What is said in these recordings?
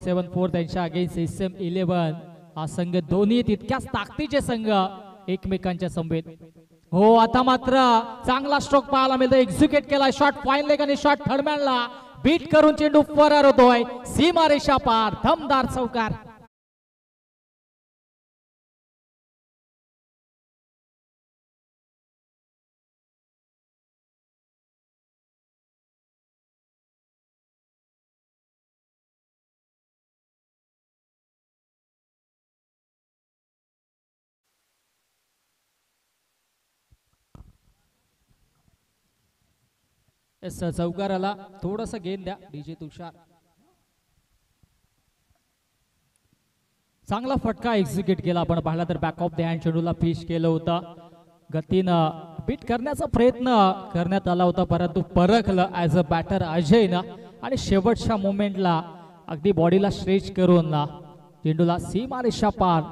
774 त्यांच्या against SM11 हा संघ दोन्ही तितक्याच ताकदीचे संघ एकमेकांच्या समवेत. हो आता मात्र चांगला स्ट्रोक पाहायला मिळतो. एक्झिक्यूट केला शॉट फाईन लेग आणि शॉट थर्डमॅनला बीट करून चेंडू फरार होतोय सीमारेषा पार. दमदार चौकार. चौकाराला थोडस गेंद द्या डीजे तुषार. चांगला फटका एक्झिक्यूट केला. आपण पाहिला तर बॅक ऑफ द हँड चेंडूला फिश केलं होतं. गतीनं बीट करण्याचा प्रयत्न करण्यात आला होता परंतु परखलं ॲज अ बॅटर अजयनं आणि शेवटच्या मोमेंटला अगदी बॉडीला स्ट्रेच करून चेंडूला सीमारेषा पार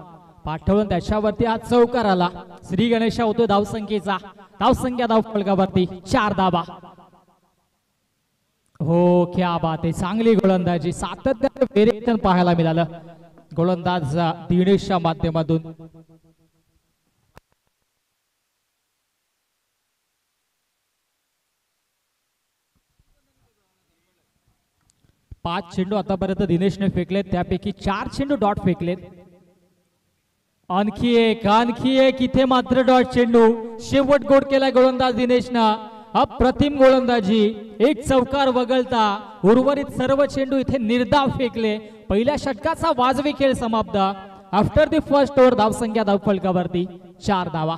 पाठवून त्याच्यावरती हा चौकार आला. श्री गणेशा होतो धावसंख्येचा. धावसंख्या धावफलकावरती 4 धावा. हो क्या बात आहे. चांगली गोलंदाजी सातत्याने व्हेरिएशन पाहायला मिळालं गोलंदाज दिनेशच्या माध्यमातून. पाच चेंडू आतापर्यंत दिनेशने फेकलेत त्यापैकी 4 चेंडू डॉट फेकलेत. आणखी एक इथे मात्र डॉट चेंडू. शेवट गोड केलाय गोलंदाज दिनेशनं. अप्रतिम गोलंदाजी. एक चौकार वगळता उर्वरित सर्व चेंडू इथे निर्धाव फेकले. पहिल्या षटकाचा वाजवी खेळ समाप्त. आफ्टर द फर्स्ट ओव्हर धावसंख्या धावफलकावरती 4 धावा.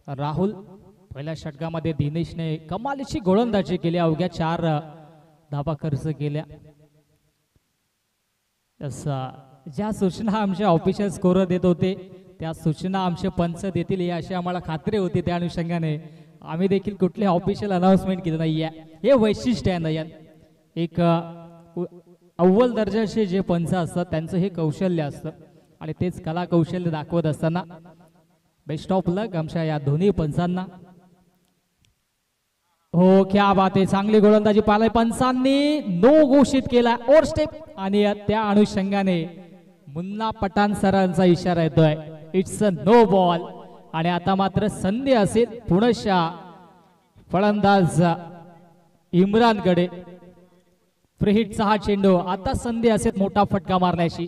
राहुल पहिल्या षटकामध्ये दिनेशने कमालीची गोलंदाजी केली. अवघ्या 4 धावा खर्च केल्या. ज्या सूचना आमचे ऑफिशियल स्कोरर देत होते त्या सूचना आमचे पंच देतील याची आम्हाला खात्री होती. त्या अनुषंगाने आम्ही देखील कुठले ऑफिशियल अनाउन्समेंट केलं नाही आहे. हे वैशिष्ट्य आहे नयन. एक अव्वल दर्जाचे जे पंच असतात त्यांचं हे कौशल्य असतं आणि तेच कला कौशल्य दाखवत असताना बेस्ट ऑफ लक आमच्या या दोन्ही पंचांना. हो क्या बात आहे. चांगली गोलंदाजी पाहिलाय पंचांनी. नो घोषित केला ओव्हर स्टेप आणि त्या अनुषंगाने मुन्ना पठाण सरांचा इशारा येतोय. It's a no ball. आणि आता मात्र संधी असेल पुणेच्या फलंदाज इम्रानकडे. फ्री हिटचा हा चेंडू. आता संधी असेल मोठा फटका मारण्याची.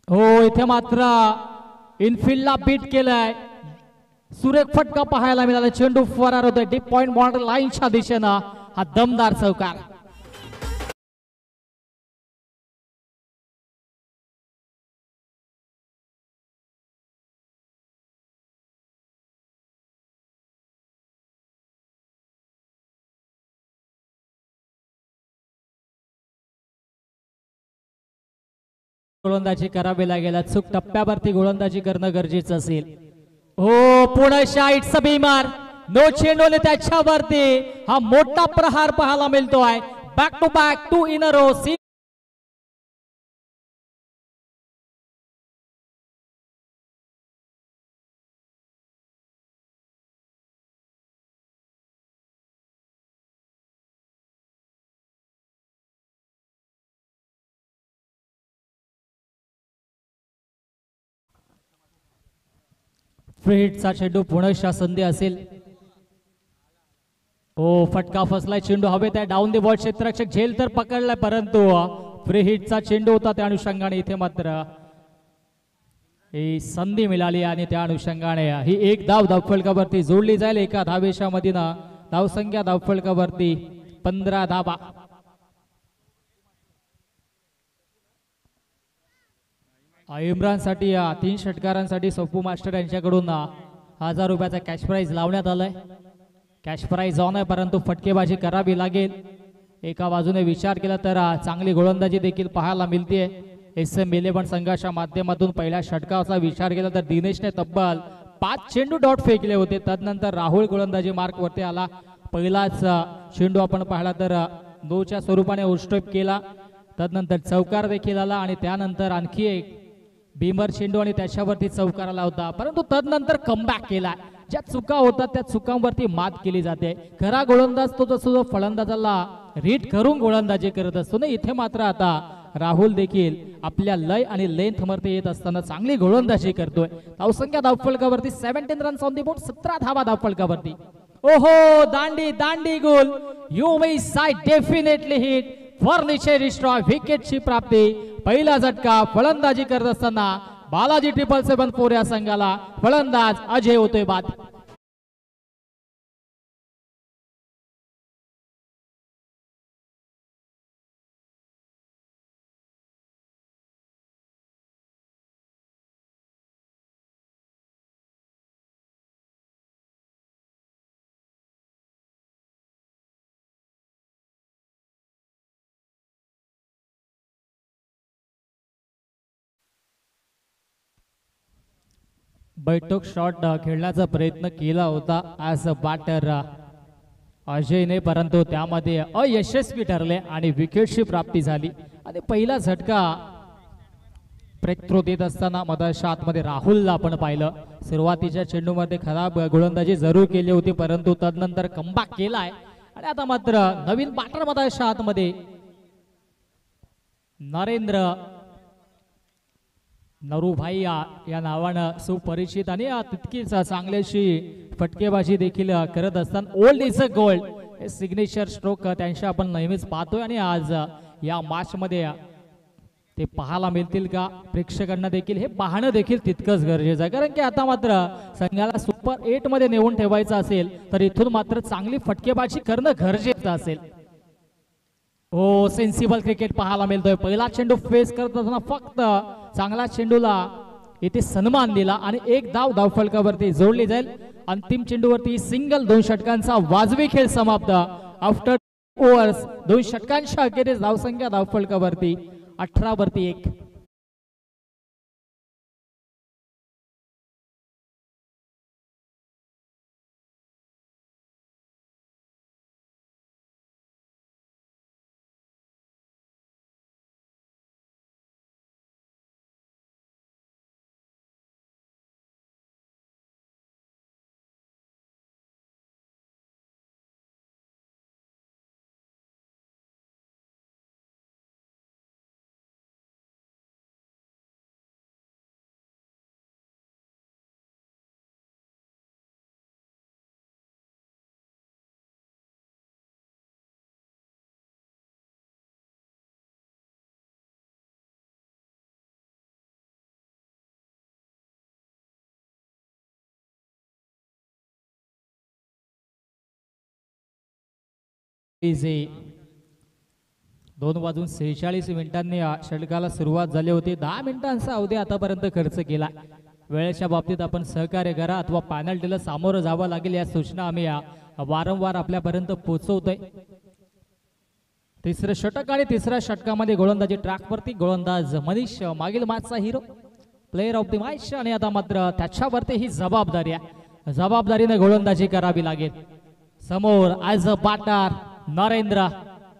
हो इथे मात्र इनफिल्डला बीट केलाय. सुरेख फटका पाहायला मिळाला. चेंडू फरार होतोय डीप पॉइंट बॉर्डर लाईनच्या दिशेनं. हा दमदार चौकार. गोलंदाजी करावी लागेल. चूक टप्प्यावरती गोलंदाजी करणं गरजेचं असेल. हो पुणे शाईटचा बीमार. नो चेंडूने त्याच्यावरती हा मोठा प्रहार पाहायला मिळतोय. Back to back 2 in a row. Free हिटचा चेंडू पुणेच्या संधी असेल. हो फटका फसलाय. चेंडू हवेत आहे. डाऊन द बॉल क्षेत्ररक्षक झेल तर पकडलाय परंतु फ्री हिटचा चेंडू होता. त्या अनुषंगाने इथे मात्र ही संधी मिळाली आणि त्या अनुषंगाने ही एक धाव धावफलकावरती जोडली जाईल. एका धावेच्या मधीनं धावसंख्या धावफलकावरती 15 धावा. इम्रानसाठी 3 षटकारांसाठी सप्पू मास्टर यांच्याकडून 1000 रुपयाचा कॅश प्राइज लावण्यात आलाय. कॅश प्राइज ऑन आहे परंतु फटकेबाजी करावी लागेल. एका बाजूने विचार केला तर चांगली गोलंदाजी देखील पाहायला मिळते. SM11 संघाच्या माध्यमातून पहिल्या षटकाचा विचार केला तर दिनेशने तब्बल 5 चेंडू डॉट फेकले होते. तदनंतर राहुल गोलंदाजी मार्क वरती आला. पहिलाच चेंडू आपण पाहिला तर 2च्या स्वरूपाने ओव्हरस्टेप केला. तदनंतर चौकार देखील आला आणि त्यानंतर आणखी एक भीमर चेंडू आणि त्याच्यावरती चौकार आला होता. परंतु तदनंतर कमबॅक केला. ज्या चुका होतात त्या चुकांवरती मात केली जाते. खरा गोलंदाज तो तसं फलंदाजाला रीड करून गोलंदाजी करत असतो ना. इथे मात्र आता राहुल देखील आपल्या लय आणि लेंथ मध्ये येत असताना चांगली गोलंदाजी करतोय. धावसंख्या धावफलकावरती 17 रन्स ऑन दी बोर्ड, 17 धावा धावफलकावरती. ओहो, दांडी गोल. You may side definitely hit for निचे रिस्ट्रॉ. विकेटची प्राप्ती. पहिला झटका फलंदाजी करत असताना बालाजी 774 या संघाला. फलंदाज अजय होतोय बाद. बैठक शॉट खेळण्याचा प्रयत्न केला होता ॲज अ बॅटर अजयने, परंतु त्यामध्ये अयशस्वी ठरले आणि विकेटची प्राप्ती झाली. आणि पहिला झटका ब्रेक थ्रो देत असताना मधाच्या आतमध्ये राहुलला आपण पाहिलं. सुरुवातीच्या चेंडूमध्ये खराब गोलंदाजी जरूर केली होती परंतु तदनंतर कमबॅक केलाय. आणि आता मात्र नवीन बॅटर मधाच्या आतमध्ये नरेंद्र नरूभाई या नावानं सुपरिचित आणि तितकीच चांगल्याशी फटकेबाजी देखील करत असताना ओल्ड इज अ गोल्ड हे सिग्नेचर स्ट्रोक त्यांच्या आपण नेहमीच पाहतोय. आणि आज या मॅच मध्ये ते पाहायला मिळतील का प्रेक्षकांना देखील हे पाहणं देखील तितकंच गरजेचं आहे. कारण की आता मात्र संघाला सुपर 8 मध्ये नेऊन ठेवायचं असेल तर इथून मात्र चांगली फटकेबाजी करणं गरजेचं असेल. हो, सेन्सिबल क्रिकेट पाहायला मिळतोय. पहिला चेंडू फेस करत असताना फक्त चांगला चेंडूला इथे सन्मान दिला आणि एक धाव धावफलकावरती जोडली जाईल. अंतिम चेंडूवरती सिंगल. 2 षटकांचा वाजवी खेळ समाप्त. आफ्टर ओव्हर्स 2 षटकांच्या अखेरीस धावसंख्या धावफलकावरती 18 वरती 1. दोन वाजून 46 मिनिटांनी षटकाला सुरुवात झाली होती. 10 मिनिटांचा अवधी आतापर्यंत खर्च केला. वेळेच्या बाबतीत आपण सहकार्य करा अथवा पॅनल्टीला सामोरं जावं लागेल या सूचना आम्ही वारंवार आपल्यापर्यंत पोहोचवतोय. तिसरं षटक आणि तिसऱ्या षटकामध्ये गोलंदाजी ट्रॅकवरती गोलंदाज मनीष मागील मॅचचा hero, player of the match. आणि आता मात्र त्याच्यावरती ही जबाबदारी आहे. जबाबदारीने गोलंदाजी करावी लागेल. समोर as a batter Narendra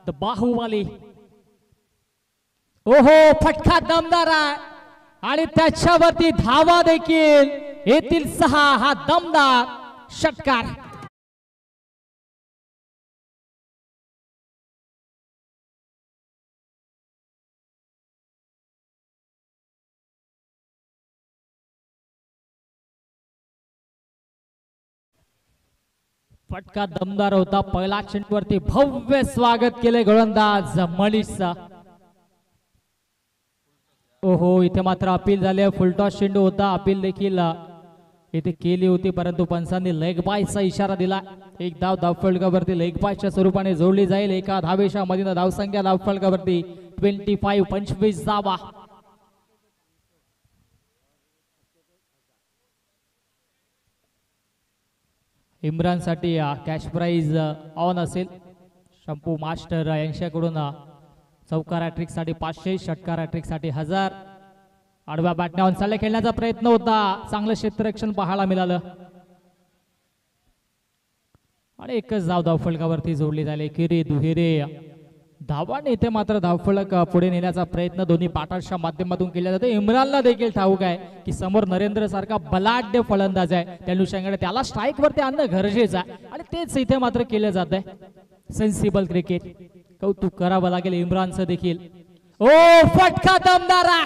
the Bahubali. ओहो, फटका दमदार आहे आणि त्याच्यावरती धावा देखील येतील 6. हा दमदार षटकार. फटका दमदार होता. पहिला चेंडूवरती भव्य स्वागत केले गोलंदाज मनीषचा. ओहो, इथे मात्र अपील झाले. फुलटॉस चेंडू होता. अपील देखील इथे केली होती, परंतु पंचांनी लेग बायचा इशारा दिला. एक धाव धावफलकावरती लेग बायच्या स्वरूपाने जोडली जाईल. एका धावेच्या मधील धावसंख्या धावफलकावरती 25 धावा. इम्रानसाठी कॅश प्राइज ऑन असेल. शंपू मास्टर यांच्याकडून चौकार हॅट्रिक साठी 500, षटकार हॅट्रिक साठी 1000. आडव्या बॅटने ऑन साइड खेळण्याचा प्रयत्न होता, चांगलं क्षेत्ररक्षण पाहायला मिळालं आणि एकच धाव धावफलकावरती जोडली झाली. एकेरी दुहेरी धावाने इथे मात्र धावफलक पुढे नेण्याचा प्रयत्न दोन्ही पाटाच्या माध्यमातून केला जातो. इम्रानला देखील ठाऊक आहे की समोर नरेंद्र सारखा बलाढ्य फलंदाज आहे, त्या अनुषंगाने त्याला स्ट्राईक वरती आणणं गरजेचं आहे आणि तेच इथे मात्र केलं जात आहे. सेन्सिबल क्रिकेट, कौतुक करावं लागेल इम्रानचं देखील. ओ फटका दमदारा,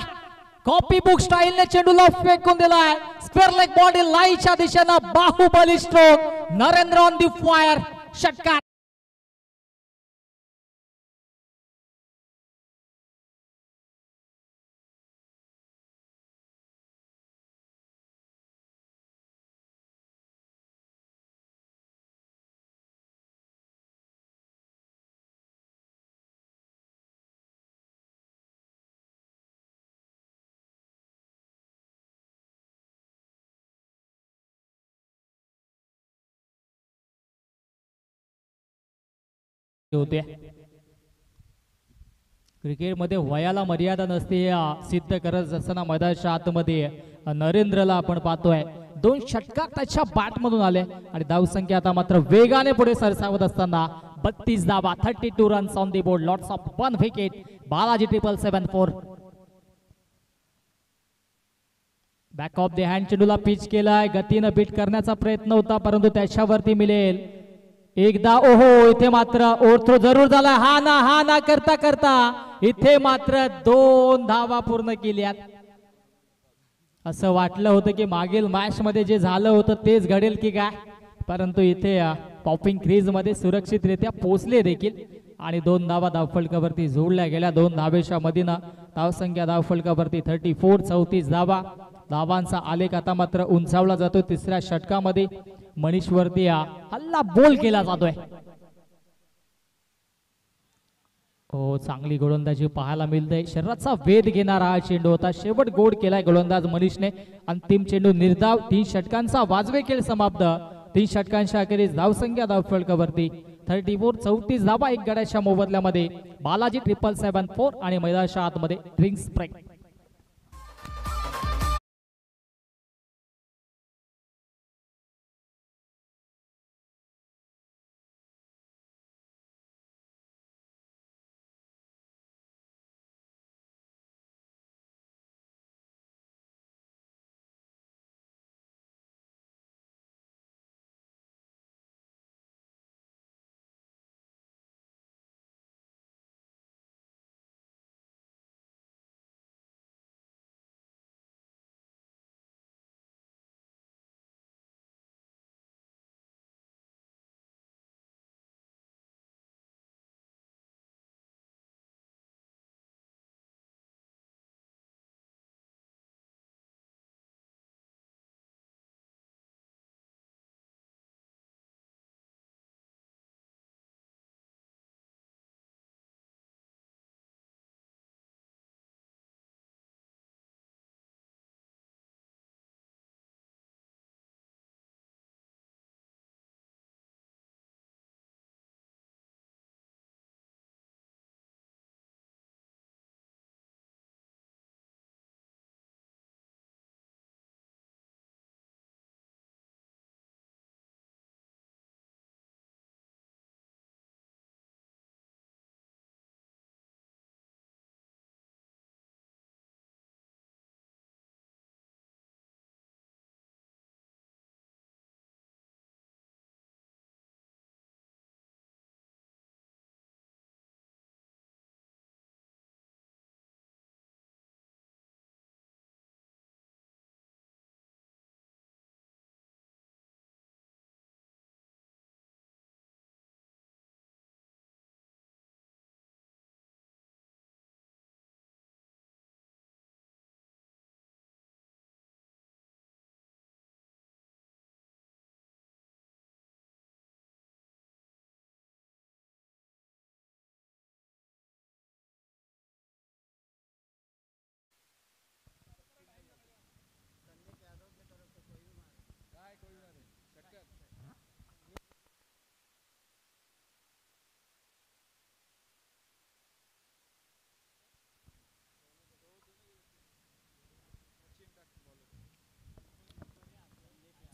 कॉपी बुक स्टाईलने चेंडूला फेकून दिलाय. स्क्वेअर लेग बॉडी लाईच्या दिशेनं Bahubali stroke. Narendra on the fire. षटकार. होते क्रिकेटमध्ये वयाला मर्यादा नसते सिद्ध करत असताना मैदानाच्या आतमध्ये नरेंद्रला आपण पाहतोय. 2 षटकार त्याच्या बॅट मधून आले आणि धावसंख्या आता मात्र वेगाने पुढे सरसावत असताना 32 धावा. 32 runs on the board. Lots of 1 wicket. Balaji 774. Back of the hand चेंडूला पिच केलाय. गतीनं बीट करण्याचा प्रयत्न होता, परंतु त्याच्यावरती मिळेल एकदा. ओहो, इथे मात्र ओव्हरथ्रो जरूर झाला. हा ना करता करता इथे मात्र 2 धावा पूर्ण केल्यात. असं वाटलं होतं की मागील मॅच मध्ये जे झालं होतं तेच घडेल की काय, परंतु इथे पॉपिंग क्रीज मध्ये सुरक्षितरित्या पोहोचले देखील आणि 2 धावा धावफलकावरती जोडल्या गेल्या. 2 धावेच्या मधीनं धावसंख्या धावफलकावरती 34. 34 धावा. धावांचा आलेख आता मात्र उंचावला जातो. तिसऱ्या षटकामध्ये मनीष वरती हल्ला बोल केला जातोय. हो, चांगली गोलंदाजी पाहायला मिळते. शरीराचा वेध घेणारा हा चेंडू होता. शेवट गोड केलाय गोलंदाज मनीषने. अंतिम चेंडू निर्धाव. 3 षटकांचा वाजवे खेळ समाप्त. 3 षटकांच्या अखेरीस धावसंख्या धावफलकावरती 34. 34 धावा 1 गड्याच्या मोबदल्यामध्ये. बालाजी 774 आणि मैदानाच्या आतमध्ये ड्रिंक्स ब्रेक.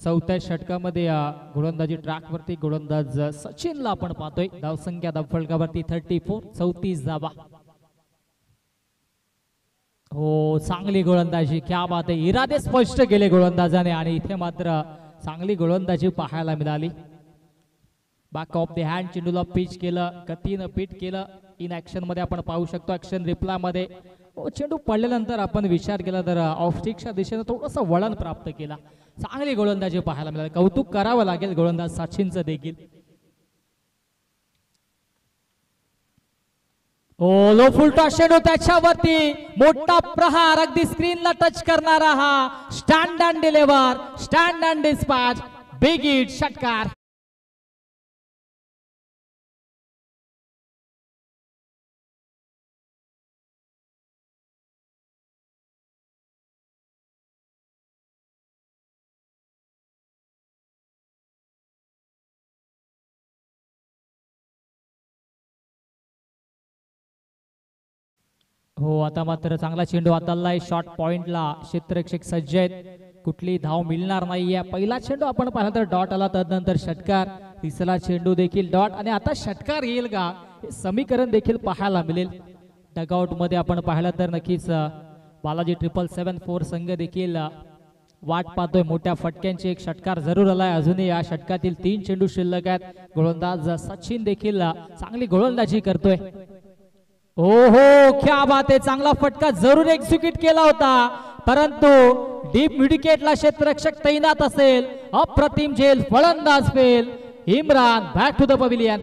चौथ्या षटकामध्ये गोलंदाजी ट्रॅकवरती गोलंदाज सचिनला आपण पाहतोय. धावसंख्या धावफलकावरती 34, 34 धावा. हो, चांगली गोलंदाजी, क्या बात आहे. इरादे स्पष्ट केले गोलंदाजाने आणि इथे मात्र चांगली गोलंदाजी पाहायला मिळाली. बॅक ऑफ द हँड चेंडूला पिच केलं, गतीनं पिट केलं. इन ऍक्शन मध्ये आपण पाहू शकतो. ऍक्शन रिप्लाय मध्ये चेंडू पडल्यानंतर आपण विचार केला तर ऑफ स्टिकच्या दिशेने थोडंसं वळण प्राप्त केला. चांगली गोलंदाजी पाहायला मिळाली. कौतुक करावं लागेल गोलंदाज सचिनचं देखील. लो फुलटॉ चेंडू, त्याच्यावरती मोठा प्रहार, अगदी स्क्रीनला टच करणारा हा stand and deliver, stand and dispatch, big hit, षटकार. हो, आता मात्र चांगला चेंडू हाताळलाय. शॉर्ट पॉइंटला क्षेत्ररक्षक सज्ज आहेत. कुठली धाव मिळणार नाहीये. पहिला चेंडू आपण पाहिला तर डॉट आला, तदनंतर षटकार. तिसरा चेंडू देखील डॉट आणि आता षटकार येईल का, हे समीकरण देखील पाहायला मिळेल. डगआउट मध्ये आपण पाहिलं तर नक्कीच बालाजी 777 संघ देखील वाट पाहतोय. मोठ्या फटक्यांचे एक षटकार जरूर आलाय. अजूनही या षटकातील 3 चेंडू शिल्लक आहेत. गोलंदाज सचिन देखील चांगली गोलंदाजी करतोय. हो हो, क्या बात आहे. चांगला फटका जरूर एक्झिक्यूट केला होता, परंतु डीप विकेटला क्षेत्ररक्षक तैनात असेल. अप्रतिम झेल, फलंदाज fail. Imran back to the pavilion.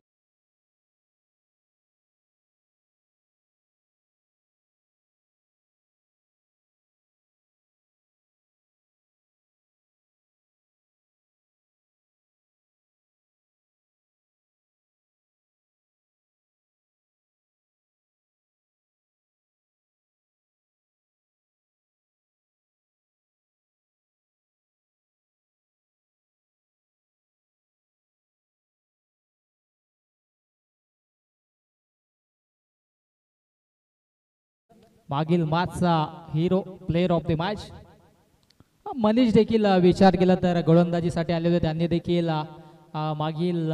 मागील मॅचचा hero, player of the match Manish देखील विचार केला तर गोलंदाजीसाठी आले होते. त्यांनी देखील मागील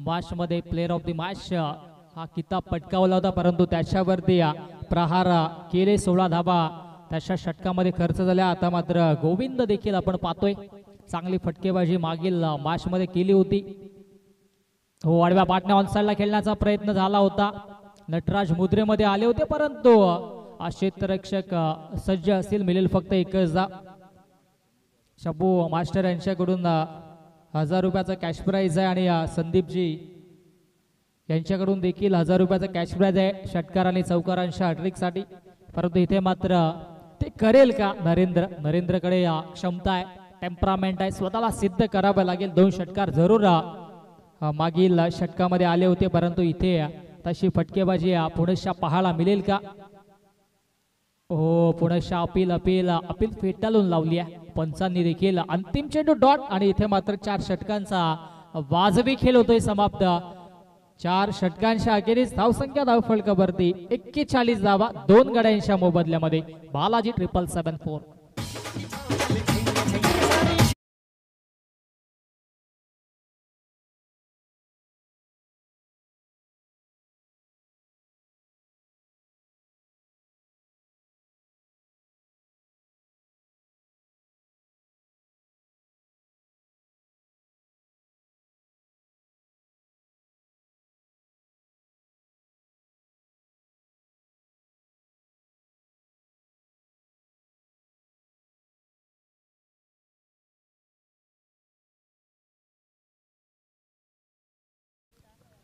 मॅच मध्ये प्लेयर ऑफ द मॅच हा किताब पटकावला होता, परंतु त्याच्यावरती प्रहार केले. 16 धाबा त्याच्या षटकामध्ये खर्च झाल्या. आता मात्र गोविंद देखील आपण पाहतोय चांगली फटकेबाजी मागील मॅच मध्ये केली होती. हो, आडव्या पाटण्या ऑनसाइडला खेळण्याचा प्रयत्न झाला होता. नटराज मुद्रेमध्ये आले होते, परंतु क्षेत्ररक्षक सज्ज असतील. मिळेल फक्त एकच धाव. शंभू मास्टर यांच्याकडून 1000 रुपयाचा कॅश प्राइज आहे आणि संदीपजी यांच्याकडून देखील 1000 रुपयाचा कॅश प्राइज आहे षटकार आणि चौकारांच्या हॅट्रिकसाठी. परंतु इथे मात्र ते करेल का नरेंद्रकडे क्षमता आहे, टेम्परामेंट आहे, स्वतःला सिद्ध करावं लागेल. 2 षटकार जरूर मागील षटकामध्ये आले होते, परंतु इथे तशी फटकेबाजी पुणेशा पाहायला मिळेल का. हो, पुणेशा अपील फेटाळून लावली आहे पंचांनी देखील. अंतिम चेंडू डॉट आणि इथे मात्र 4 षटकांचा वाजवी खेळ होतोय समाप्त. 4 षटकांच्या अखेरीस धावसंख्या धावफलकावरती 41 धावा 2 गड्यांच्या मोबदल्यामध्ये. बालाजी 777.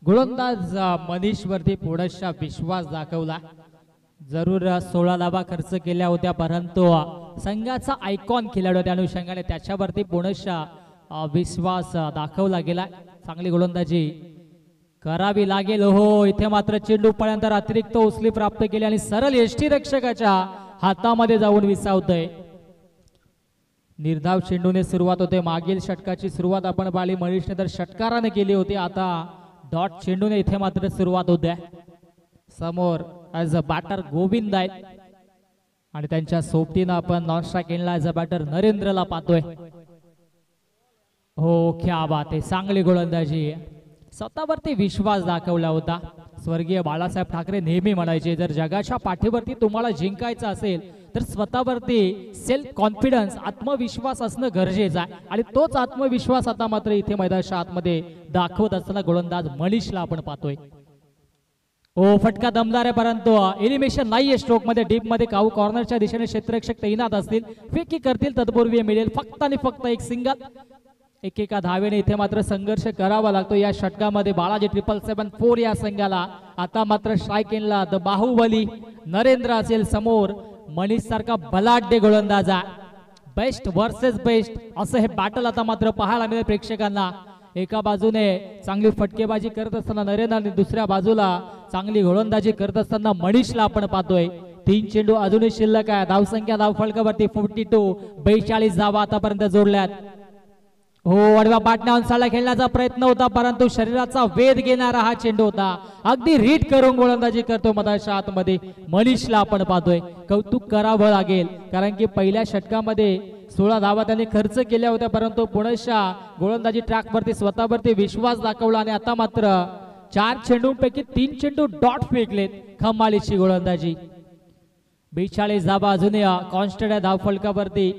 गोलंदाज मनीष वरती थोडासा विश्वास दाखवला. जरूर 16 धावा खर्च केल्या होत्या, परंतु संघाचा आयकॉन खेळाडू त्या अनुषंगाने त्याच्यावरती पुणेशा विश्वास दाखवला गेला. चांगली गोलंदाजी करावी लागेल. हो, इथे मात्र चेंडू पडल्यानंतर अतिरिक्त उचली प्राप्त केली आणि सरळ यष्टीरक्षकाच्या हातामध्ये जाऊन विसावतोय. निर्धाव चेंडूने सुरुवात होते. मागील षटकाची सुरुवात आपण पाहिली मनीषने तर षटकाराने केली होती. आता डॉट चेंडूने इथे मात्र सुरुवात होते. समोर ऍज अ बॅटर गोविंद आहेत आणि त्यांच्या सोबतीनं आपण नॉन स्ट्राईक एंडला ऍज अ बॅटर नरेंद्रला पाहतोय. हो, क्या बात आहे, चांगली गोलंदाजी. स्वतःवरती विश्वास दाखवला होता. स्वर्गीय बाळासाहेब ठाकरे नेहमी म्हणायचे, जर जगाच्या पाठीवरती तुम्हाला जिंकायचं असेल तर स्वतःवरती सेल्फ कॉन्फिडन्स, आत्मविश्वास असणं गरजेचं आहे. आणि तोच आत्मविश्वास आता मात्र इथे मैदानाच्या आतमध्ये दाखवत असताना गोलंदाज मनीषला आपण पाहतोय. ओ, फटका दमदार आहे, परंतु एलिमिनेशन नाहीये. स्ट्रोक मध्ये डीप मध्ये काऊ कॉर्नरच्या दिशेने क्षेत्ररक्षक तैनात असतील, फेकी करतील, तत्पूर्वी मिळेल फक्त आणि फक्त एक सिंगल. एकेका धावेने इथे मात्र संघर्ष करावा लागतो. या षटकामध्ये बाळाजी 774 या संघाला. आता मात्र स्ट्राईक इनला द बाहुबली नरेंद्र असेल समोर. मनीष सारखा बलाढ्य गोलंदाजा, बेस्ट वर्सेस बेस्ट असं हे बॅटल आता मात्र पाहायला मिळेल प्रेक्षकांना. एका बाजूने चांगली फटकेबाजी करत असताना नरेंद्र आणि दुसऱ्या बाजूला चांगली गोलंदाजी करत असताना मनीषला आपण पाहतोय. 3 चेंडू अजूनही शिल्लक आहे. धावसंख्या धावफलकावरती 42, 42 धावा आतापर्यंत जोडल्यात. हो, आडव्या पाटण्यावर साला खेळण्याचा प्रयत्न होता, परंतु शरीराचा वेध घेणारा हा चेंडू होता. अगदी रीड करून गोलंदाजी करतो मधाच्या आतमध्ये मनीषला आपण पाहतोय. कौतुक करावं लागेल, कारण की पहिल्या षटकामध्ये 16 धावा त्याने खर्च केल्या होत्या, परंतु पुणेच्या गोलंदाजी ट्रॅकवरती स्वतःवरती विश्वास दाखवला आणि आता मात्र 4 चेंडूंपैकी 3 चेंडू डॉट फेकलेत. कमालीची गोलंदाजी. 42 धावा अजूनही कॉन्स्टंट आहे धावफलकावरती.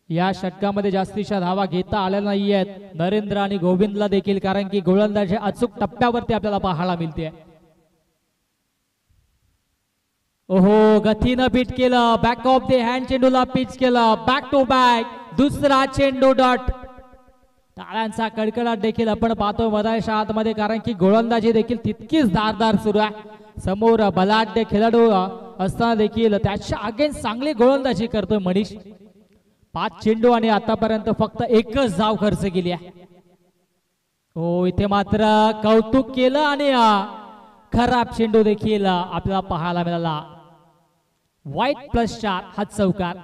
या षटकामध्ये जास्तीच्या धावा घेता आल्या नाहीयेत नरेंद्र आणि गोविंदला देखील, कारण की गोलंदाजी अचूक टप्प्यावरती आपल्याला पाहायला मिळते. ओहो, गतीनं बीट केलं, बॅक ऑफ द हँड चेंडूला पिच केलं, बॅक टू बॅक दुसरा चेंडू डॉट. टाळ्यांचा कडकडाट देखील आपण पाहतो मधाच्या आतमध्ये, कारण की गोलंदाजी देखील तितकीच धारदार सुरू आहे. समोर बलाढ्य खेळाडू असताना देखील त्याच्या अगेन्स्ट चांगली गोलंदाजी करतोय मनीष. 5 चेंडू आणि आतापर्यंत फक्त एकच धाव खर्च केली आहे. हो, इथे मात्र कौतुक केलं आणि खराब चेंडू देखील आपल्याला पाहायला मिळाला. वाईट +4 हा चौकार.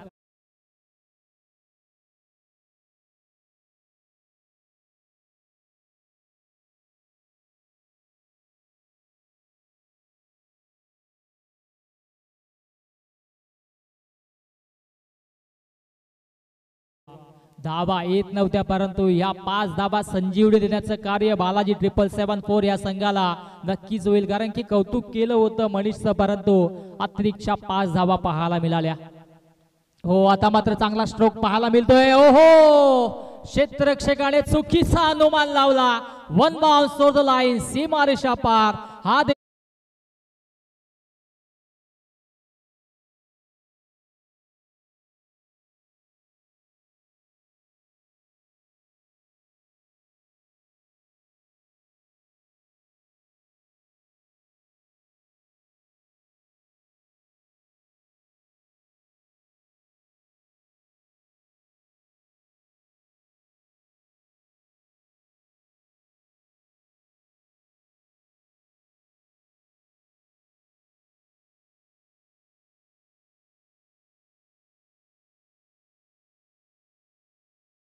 धावा येत नव्हत्या, परंतु या 5 धावा संजीवनी देण्याचं कार्य बालाजी 774 या संघाला नक्कीच होईल, कारण की कौतुक केलं होतं मनीषचं, परंतु अतिरिक्तच्या 5 धावा पाहायला मिळाल्या. हो, आता मात्र चांगला स्ट्रोक पाहायला मिळतोय. ओहो, क्षेत्ररक्षकाने चुकीचा अनुमान लावला. 1 बाउन्स ओव्हर द लाईन, सीमारेषा पार. हा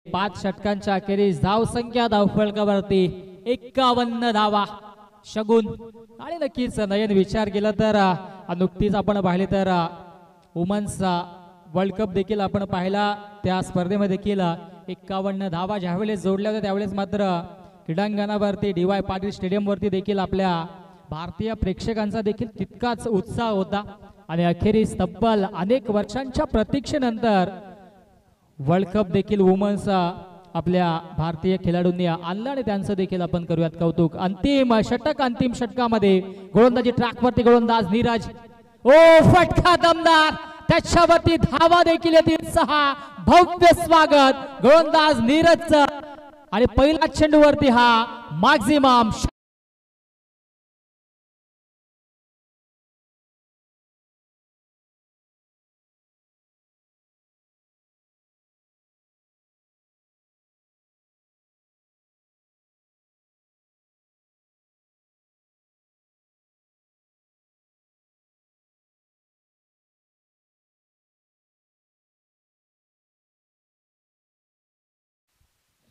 पाच षटकांच्या अखेरीस धावसंख्या धावफलकावरती 51 धावा. शगुन आणि नक्कीच नयन विचार केला तर नुकतीच आपण पाहिले तर वुमन्स वर्ल्ड कप देखील आपण पाहिला. त्या स्पर्धेमध्ये देखील 51 धावा ज्यावेळेस जोडल्या होत्या त्यावेळेस मात्र क्रीडांगणावरती DY पाटील स्टेडियम वरती देखील आपल्या भारतीय प्रेक्षकांचा देखील तितकाच उत्साह होता. आणि अखेरीस तब्बल अनेक वर्षांच्या प्रतीक्षेनंतर वर्ल्ड कप देखील वुमन्स आपल्या भारतीय खेळाडूंनी आणलं आणि त्यांचं देखील आपण करूयात कौतुक. अंतिम षटक, अंतिम षटकामध्ये गोलंदाजी ट्रॅकवरती गोलंदाज नीरज. ओ, फटका दमदार, त्याच्यावरती धावा देखील येतील 6. भव्य स्वागत गोलंदाज नीरजचं. आणि पहिला चेंडूवरती हा मॅक्झिमम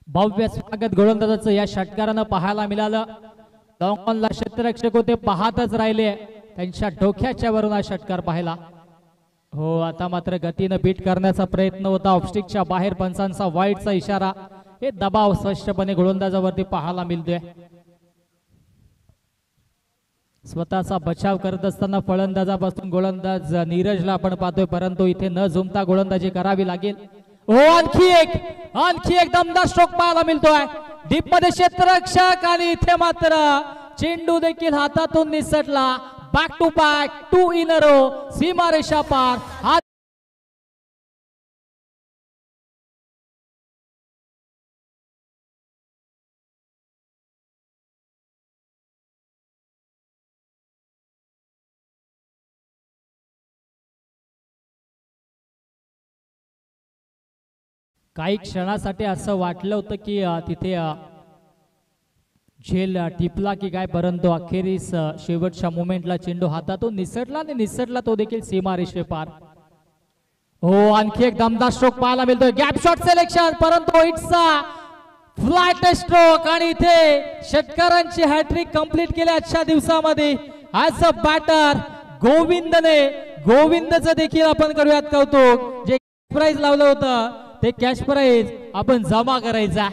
भव्य स्वागत गोलंदाजाचं या षटकारानं पाहायला मिळालं. लॉंगॉनला क्षेत्ररक्षक होते, पाहतच राहिले, त्यांच्या डोक्याच्या वरून हा षटकार पाहिला. हो, आता मात्र गतीनं बीट करण्याचा प्रयत्न होता. ऑफस्टिकच्या बाहेर पंचांचा वाईटचा इशारा. हे दबाव स्पष्टपणे गोलंदाजावरती पाहायला मिळतोय. स्वतःचा बचाव करत असताना फलंदाजापासून गोलंदाज नीरजला आपण पाहतोय, परंतु इथे न झुमता गोलंदाजी करावी लागेल. हो, आणखी एक दमदार स्ट्रोक पाहायला मिळतोय डीप मध्ये क्षेत्ररक्षक, आणि इथे मात्र चेंडू देखील हातातून निसटला. Back to back 2 in a row, सीमारेषा पार. काही क्षणासाठी असं वाटलं होतं की तिथे झेल टिपला की काय, परंतु अखेरीस शेवटच्या मोमेंटला चेंडू हातातून निसटला आणि निसटला तो देखील सीमारेषे पार. हो, आणखी एक दमदार स्ट्रोक पाहायला मिळतोय. गॅप शॉट सिलेक्शन, परंतु इट्स फ्लाइट स्ट्रोक, आणि इथे षटकारांची हॅट्रिक कंप्लीट केली आजच्या दिवसामध्ये. ऍज अ बॅटर गोविंदचं देखील आपण करूयात कौतुक. जे प्राइज लावलं होतं ते कॅश प्राइज आपण जमा करायचा.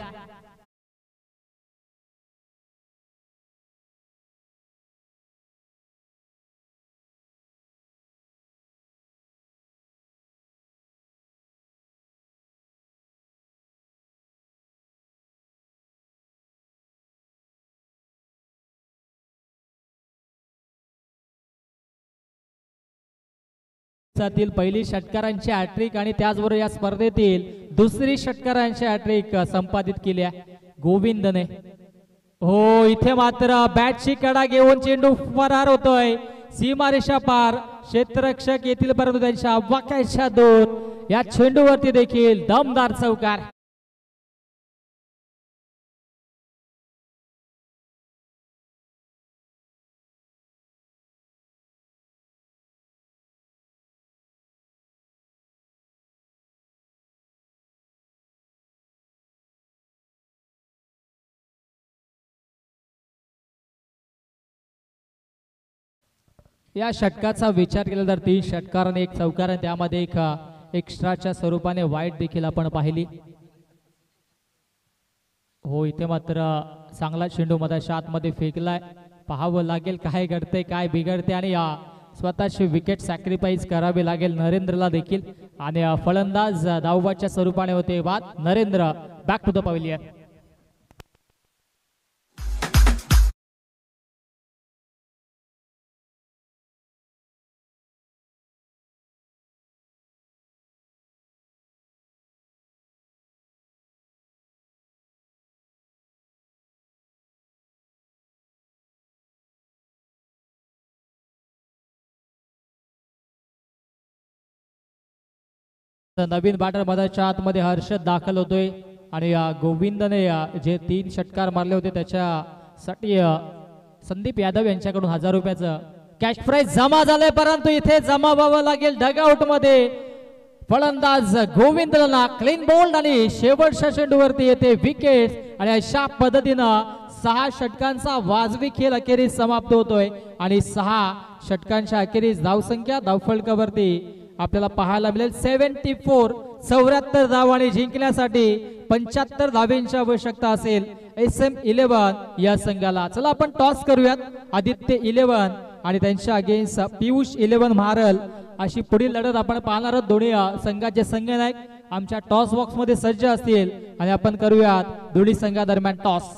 पहिली षटकारांची हॅट्रिक आणि त्याचबरोबर या स्पर्धेतील दुसरी षटकारांची हॅट्रिक संपादित केली आहे गोविंदने. हो, इथे मात्र बॅटची कडा घेऊन चेंडू फरार होतोय सीमारेषा पार. क्षेत्ररक्षक येतील परंतु त्यांच्या वाक्याच्या दूर. या चेंडूवरती देखील दमदार चौकार. या षटकाचा विचार केला तर 3 षटकार आणि 1 चौकार, आणि त्यामध्ये एक एक्स्ट्राच्या स्वरूपाने वाईट देखील आपण पाहिली. हो, इथे मात्र चांगला चेंडू मधाच्या आतमध्ये फेकलाय. पाहावं लागेल काय घडते काय बिघडते, आणि स्वतःची विकेट सॅक्रिफाईस करावी लागेल नरेंद्रला देखील. आणि फलंदाज धावबादच्या स्वरूपाने होते बाद. Narendra back to the pavilion. नवीन बॅटर मधाच्या आतमध्ये हर्षद दाखल होतोय, आणि गोविंदने जे 3 षटकार मारले होते त्याच्यासाठी संदीप यादव यांच्याकडून 1000 रुपयाचं कॅश प्राइज जमा झालंय. परंतु इथे जमा व्हावं लागेल डगआउट मध्ये. फलंदाज गोविंदला क्लीन बोल्ड, आणि शेवटच्या चेंडूवरती येते विकेट. आणि अशा पद्धतीनं 6 षटकांचा वाजवी खेळ अखेरीस समाप्त होतोय, आणि 6 षटकांच्या अखेरीस धावसंख्या धावफलकावरती आपल्याला पाहायला मिळेल 74 धाव, आणि जिंकण्यासाठी 75 धावांची आवश्यकता असेल SM11 या संघाला. चला आपण टॉस करूयात. आदित्य 11 आणि त्यांच्या अगेन्स्ट पियुष 11 महारल अशी पुढील लढत आपण पाहणार आहोत. दोन्ही संघाचे संघनायक आमच्या टॉस बॉक्स मध्ये सज्ज असतील, आणि आपण करूयात दोन्ही संघादरम्यान टॉस.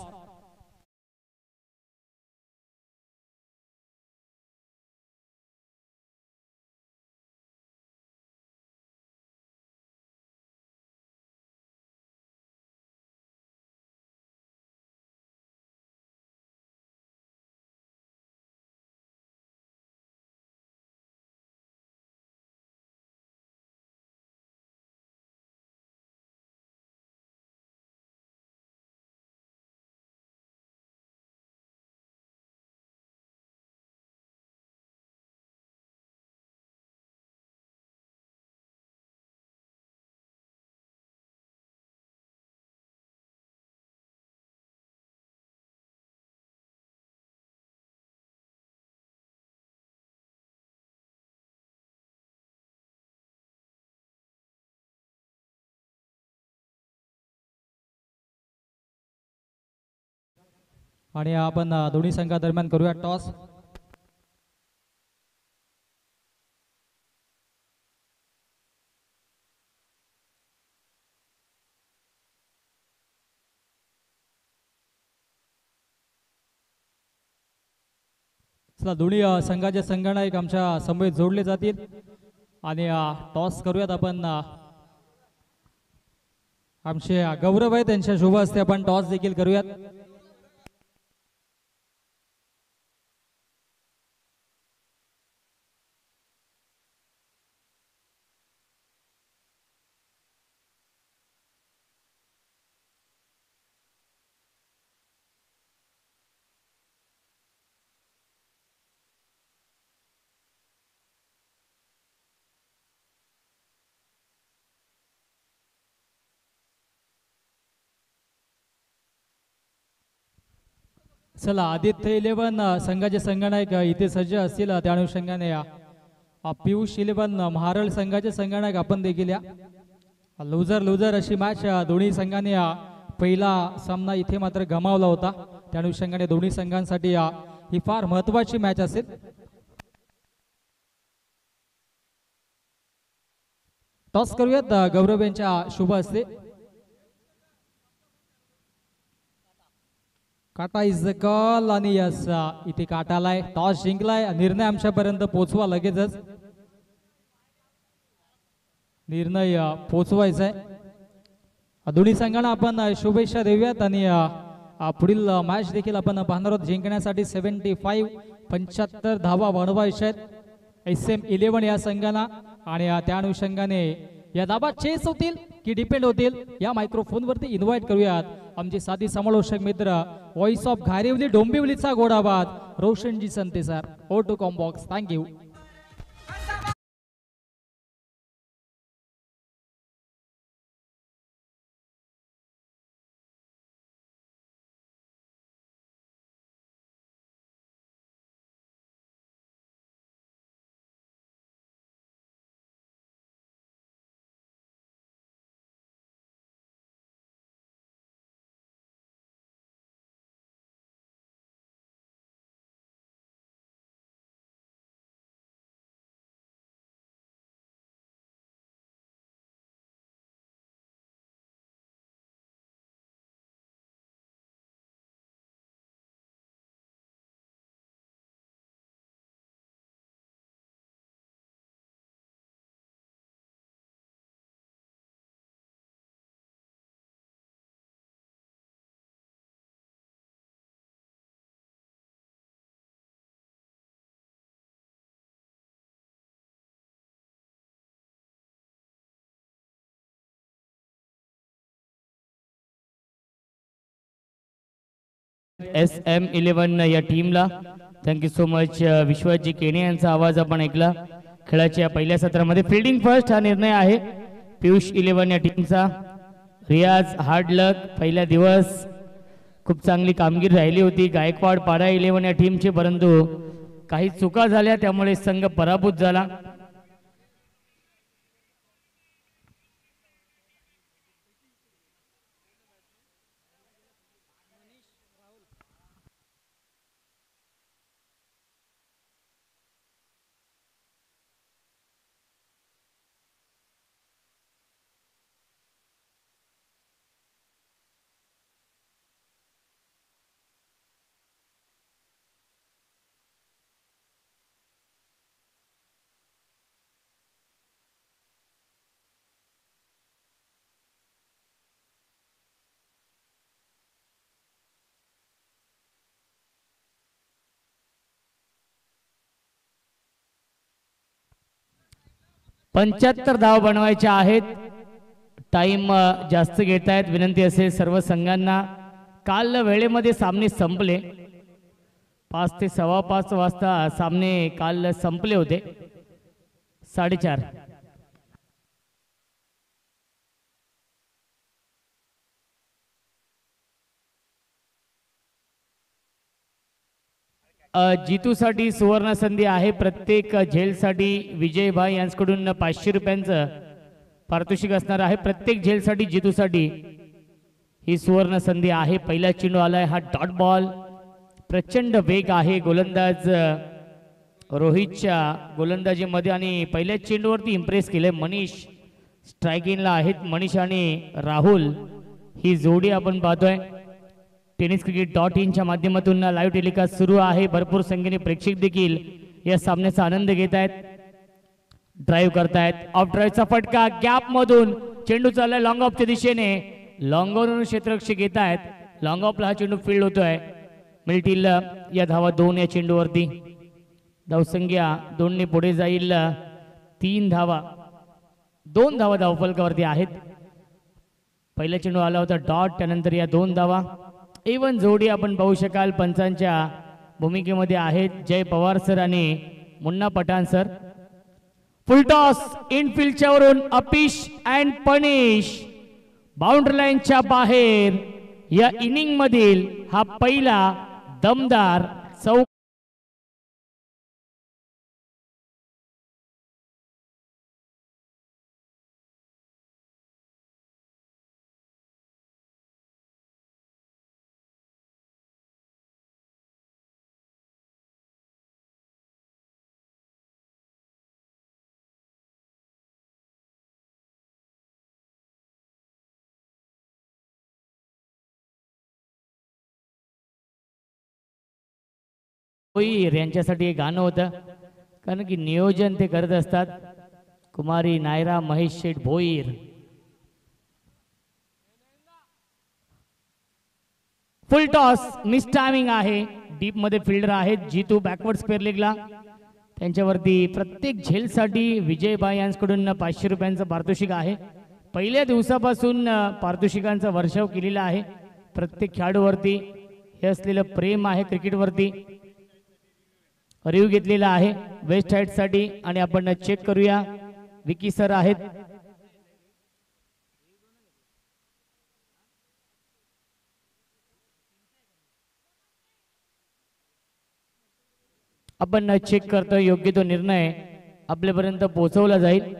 आणि आपण दोन्ही संघादरम्यान करूया टॉस. चला दोन्ही संघाचे संघनायक आमच्या समवेत जोडले जातील आणि टॉस करूयात आपण. आमचे गौरव आहे त्यांच्या शुभ हस्ते आपण टॉस देखील करूयात. चला आदित्य 11 संघाचे संघनायक इथे सज्ज असतील. त्या अनुषंगाने पियुष 11 महाराळ संघाचे संघनायक आपण देखील या. लुझर अशी मॅच दोन्ही संघाने पहिला सामना इथे मात्र गमावला होता. त्या अनुषंगाने दोन्ही संघांसाठी ही फार महत्वाची मॅच असेल. टॉस करूयात गौरव यांच्या शुभ हस्ते. काटा इज द कॉल आणि यस इथे काटालाय. टॉस जिंकलाय. निर्णय आमच्यापर्यंत पोहोचवा लगेचच. निर्णय पोहोचवायचा आहे. दोन्ही संघांना आपण शुभेच्छा देऊयात आणि पुढील मॅच देखील आपण पाहणार आहोत. जिंकण्यासाठी 75 धावा बनवायच्या आहेत SM 11 या संघांना आणि त्या अनुषंगाने या धावा चेस होतील की डिपेंड होतील या मायक्रोफोन वरती इन्व्हाइट करूयात आमचे साथी समालोचक मित्र व्हॉइस ऑफ घारिवली डोंबिवलीचा गोडाबाद रोशनजी संते सर. ओ टू कॉम्बॉक्स. थँक्यू. SM 11 या टीमला थँक्यू सो मच. विश्वजी केने यांचा आवाज आपण ऐकला. खेळाच्या पहिल्या सत्रामध्ये फिल्डिंग फर्स्ट हा निर्णय आहे पियुष 11 या टीमचा. रियाज हार्ड लक. पहिला दिवस खूप चांगली कामगिरी राहिली होती गायकवाड पाडा 11 या टीमचे, परंतु काही चुका झाल्या त्यामुळे संघ पराभूत झाला. पंच्याहत्तर धाव बनवायच्या आहेत. टाइम जास्त घेत आहेत. विनंती असेल सर्व संघांना. काल वेळेमध्ये सामने संपले. 5 ते 5:15 वाजता सामने काल संपले होते. 4:30. जितूसाठी सुवर्ण संधी आहे. प्रत्येक झेलसाठी विजयभाई यांच्याकडून 500 रुपयांचं पारितोषिक असणार आहे. प्रत्येक झेलसाठी जितूसाठी ही सुवर्ण संधी आहे. पहिला चेंडू आलाय हा डॉट बॉल प्रचंड वेग आहे गोलंदाज रोहितच्या गोलंदाजीमध्ये आणि पहिल्याच चेंडूवरती इम्प्रेस केले मनीष. स्ट्रायकिंगला आहेत मनीष आणि राहुल, ही जोडी आपण पाहतोय. टेनिस क्रिकेट .in च्या माध्यमातून लाईव्ह टेलिकास्ट सुरू आहे. भरपूर संख्येने प्रेक्षक देखील या सामन्याचा आनंद घेत आहेत. ड्राईव्ह करतायत, ऑफ ड्राईव्हचा फटका गॅप मधून चेंडू चाललाय लॉंग ऑफच्या दिशेने. लॉंग ऑन क्षेत्ररक्षक घेत आहेत. लॉंग ऑफला हा चेंडू फील्ड होतोय. मिळतील या धावा 2 या चेंडूवरती. धावसंख्या 2 ने पुढे जाईल. 3 धावा, 2 धावा धावफलकावरती आहेत. पहिला चेंडू आला होता डॉट, त्यानंतर या 2 धावा. इवन जोडी आपण पाहू शकाल पंचांच्या भूमिकेमध्ये आहेत जय पवार सर आणि Munna Pathan sir. Full toss इनफिल्डच्या वरून अपिश अँड पनिश. बाउंड्री लाईनच्या बाहेर या इनिंग मधील हा पहिला दमदार चौक. भोईर यांच्यासाठी एक गाणं होतं, कारण की नियोजन ते करत असतात. Kumari Naira Mahesh Sheth Bhoir. Full toss miss timing आहे. डीप मध्ये फिल्डर आहेत जीतू बॅकवर्ड स्क्वेअर लेगला. त्यांच्यावरती प्रत्येक झेलसाठी विजयभाई यांच्याकडून 500 रुपयांचं पारितोषिक आहे. पहिल्या दिवसापासून पारितोषिकांचा वर्षाव केलेला आहे. प्रत्येक खेळाडूवरती हे असलेलं प्रेम आहे क्रिकेटवरती. रिव्ह्यू घेतलेला आहे वेस्ट हाईट साठी आणि आपण चेक करूया. विकी सर आहेत. आपण चेक करतो, योग्य तो निर्णय आपल्यापर्यंत पोहोचवला जाईल.